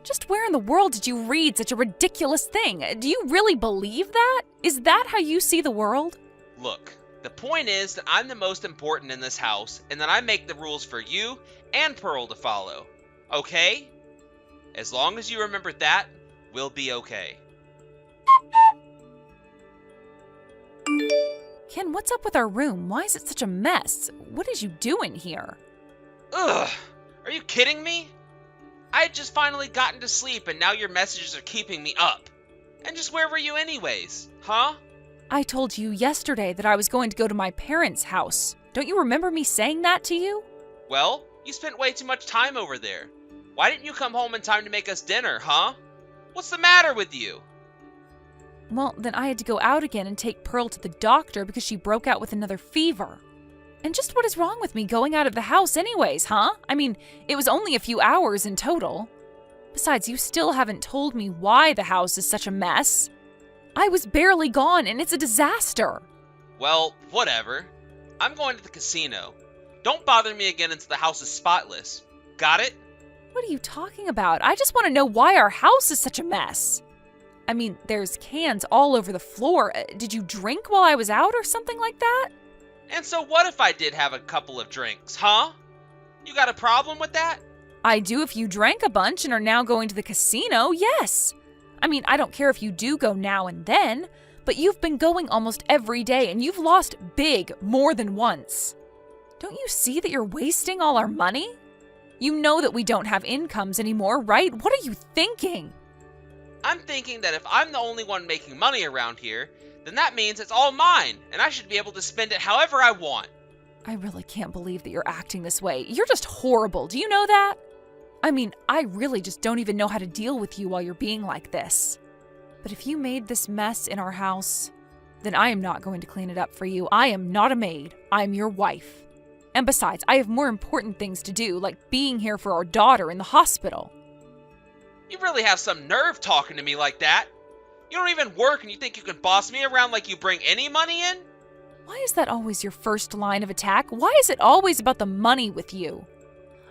Just where in the world did you read such a ridiculous thing? Do you really believe that? Is that how you see the world? Look, the point is that I'm the most important in this house, and that I make the rules for you and Pearl to follow. Okay? As long as you remember that, we'll be okay. Ken, what's up with our room? Why is it such a mess? What did you do in here? Ugh! Are you kidding me? I had just finally gotten to sleep and now your messages are keeping me up. And just where were you anyways, huh? I told you yesterday that I was going to go to my parents' house. Don't you remember me saying that to you? Well, you spent way too much time over there. Why didn't you come home in time to make us dinner, huh? What's the matter with you? Well, then I had to go out again and take Pearl to the doctor because she broke out with another fever. And just what is wrong with me going out of the house anyways, huh? I mean, it was only a few hours in total. Besides, you still haven't told me why the house is such a mess. I was barely gone and it's a disaster. Well, whatever. I'm going to the casino. Don't bother me again until the house is spotless. Got it? What are you talking about? I just want to know why our house is such a mess. I mean, there's cans all over the floor. Did you drink while I was out or something like that? And so what if I did have a couple of drinks, huh? You got a problem with that? I do if you drank a bunch and are now going to the casino, yes. I mean, I don't care if you do go now and then, but you've been going almost every day and you've lost big more than once. Don't you see that you're wasting all our money? You know that we don't have incomes anymore, right? What are you thinking? I'm thinking that if I'm the only one making money around here, then that means it's all mine, and I should be able to spend it however I want. I really can't believe that you're acting this way. You're just horrible. Do you know that? I mean, I really just don't even know how to deal with you while you're being like this. But if you made this mess in our house, then I am not going to clean it up for you. I am not a maid. I am your wife. And besides, I have more important things to do, like being here for our daughter in the hospital. You really have some nerve talking to me like that. You don't even work and you think you can boss me around like you bring any money in? Why is that always your first line of attack? Why is it always about the money with you?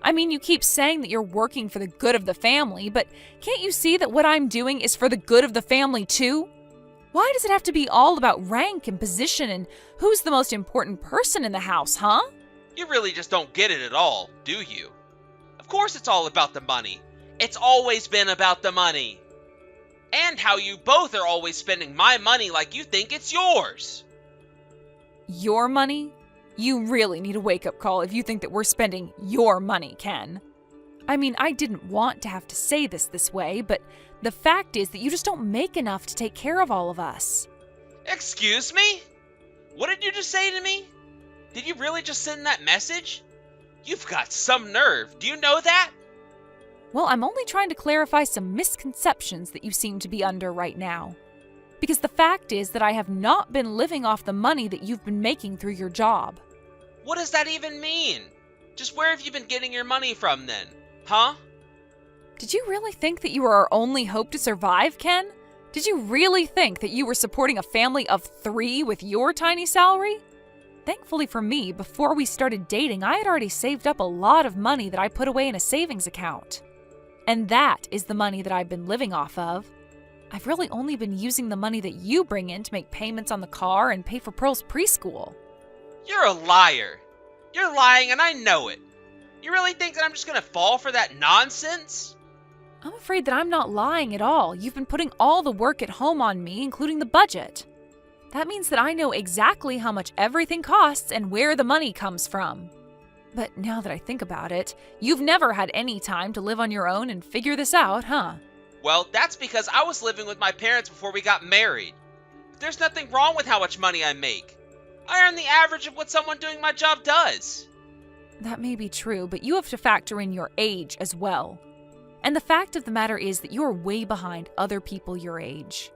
I mean, you keep saying that you're working for the good of the family, but can't you see that what I'm doing is for the good of the family too? Why does it have to be all about rank and position and who's the most important person in the house, huh? You really just don't get it at all, do you? Of course it's all about the money. It's always been about the money. And how you both are always spending my money like you think it's yours. Your money? You really need a wake-up call if you think that we're spending your money, Ken. I mean, I didn't want to have to say this way, but the fact is that you just don't make enough to take care of all of us. Excuse me? What did you just say to me? Did you really just send that message? You've got some nerve. Do you know that? Well, I'm only trying to clarify some misconceptions that you seem to be under right now. Because the fact is that I have not been living off the money that you've been making through your job. What does that even mean? Just where have you been getting your money from then? Huh? Did you really think that you were our only hope to survive, Ken? Did you really think that you were supporting a family of 3 with your tiny salary? Thankfully for me, before we started dating, I had already saved up a lot of money that I put away in a savings account. And that is the money that I've been living off of. I've really only been using the money that you bring in to make payments on the car and pay for Pearl's preschool. You're a liar. You're lying and I know it. You really think that I'm just gonna fall for that nonsense? I'm afraid that I'm not lying at all. You've been putting all the work at home on me, including the budget. That means that I know exactly how much everything costs and where the money comes from. But now that I think about it, you've never had any time to live on your own and figure this out, huh? Well, that's because I was living with my parents before we got married. There's nothing wrong with how much money I make. I earn the average of what someone doing my job does. That may be true, but you have to factor in your age as well. And the fact of the matter is that you're way behind other people your age.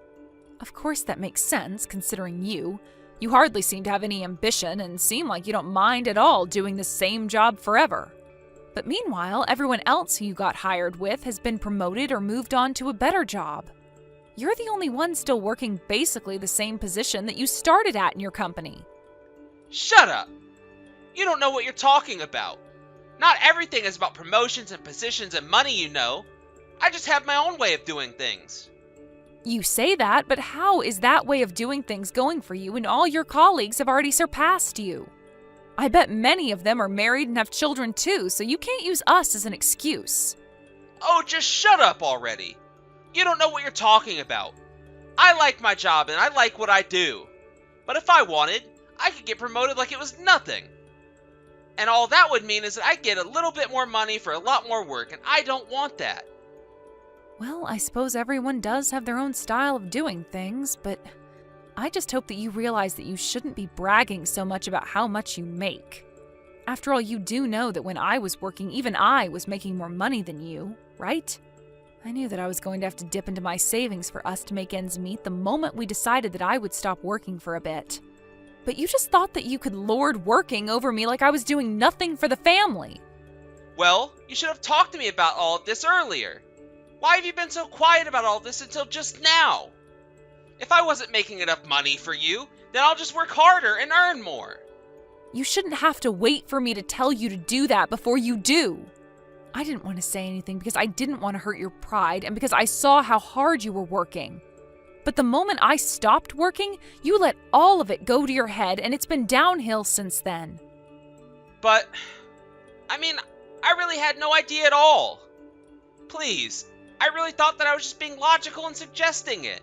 Of course that makes sense, considering you. You hardly seem to have any ambition and seem like you don't mind at all doing the same job forever. But meanwhile, everyone else who you got hired with has been promoted or moved on to a better job. You're the only one still working basically the same position that you started at in your company. Shut up! You don't know what you're talking about. Not everything is about promotions and positions and money, you know. I just have my own way of doing things. You say that, but how is that way of doing things going for you when all your colleagues have already surpassed you? I bet many of them are married and have children too, so you can't use us as an excuse. Oh, just shut up already. You don't know what you're talking about. I like my job and I like what I do. But if I wanted, I could get promoted like it was nothing. And all that would mean is that I get a little bit more money for a lot more work, and I don't want that. Well, I suppose everyone does have their own style of doing things, but I just hope that you realize that you shouldn't be bragging so much about how much you make. After all, you do know that when I was working, even I was making more money than you, right? I knew that I was going to have to dip into my savings for us to make ends meet the moment we decided that I would stop working for a bit. But you just thought that you could lord working over me like I was doing nothing for the family. Well, you should have talked to me about all of this earlier. Why have you been so quiet about all this until just now? If I wasn't making enough money for you, then I'll just work harder and earn more. You shouldn't have to wait for me to tell you to do that before you do. I didn't want to say anything because I didn't want to hurt your pride and because I saw how hard you were working. But the moment I stopped working, you let all of it go to your head, and it's been downhill since then. But, I really had no idea at all. Please, I really thought that I was just being logical and suggesting it.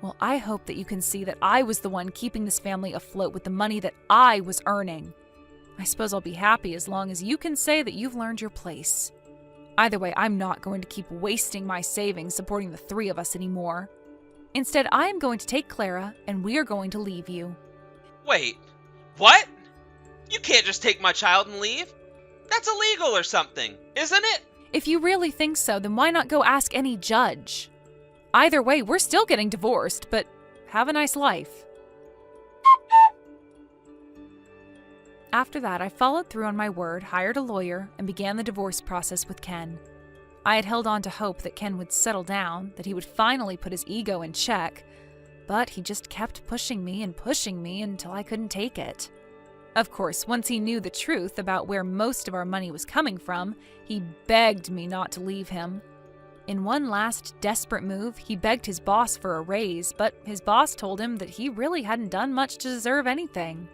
Well, I hope that you can see that I was the one keeping this family afloat with the money that I was earning. I suppose I'll be happy as long as you can say that you've learned your place. Either way, I'm not going to keep wasting my savings supporting the three of us anymore. Instead, I am going to take Clara, and we are going to leave you. Wait, what? You can't just take my child and leave. That's illegal or something, isn't it? If you really think so, then why not go ask any judge? Either way, we're still getting divorced, but have a nice life. After that, I followed through on my word, hired a lawyer, and began the divorce process with Ken. I had held on to hope that Ken would settle down, that he would finally put his ego in check, but he just kept pushing me until I couldn't take it. Of course, once he knew the truth about where most of our money was coming from, he begged me not to leave him. In one last desperate move, he begged his boss for a raise, but his boss told him that he really hadn't done much to deserve anything.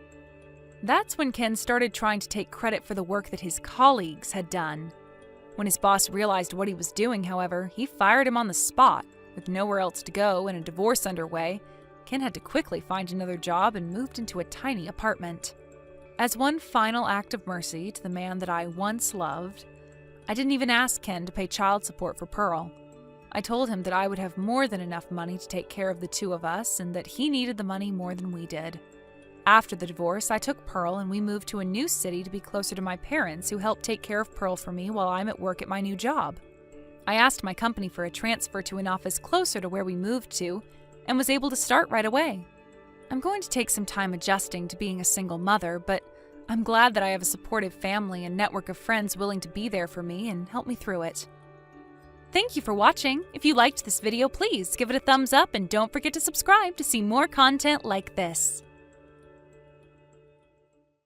That's when Ken started trying to take credit for the work that his colleagues had done. When his boss realized what he was doing, however, he fired him on the spot. With nowhere else to go and a divorce underway, Ken had to quickly find another job and moved into a tiny apartment. As one final act of mercy to the man that I once loved, I didn't even ask Ken to pay child support for Pearl. I told him that I would have more than enough money to take care of the two of us and that he needed the money more than we did. After the divorce, I took Pearl and we moved to a new city to be closer to my parents, who helped take care of Pearl for me while I'm at work at my new job. I asked my company for a transfer to an office closer to where we moved to and was able to start right away. I'm going to take some time adjusting to being a single mother, but I'm glad that I have a supportive family and network of friends willing to be there for me and help me through it. Thank you for watching. If you liked this video, please give it a thumbs up and don't forget to subscribe to see more content like this.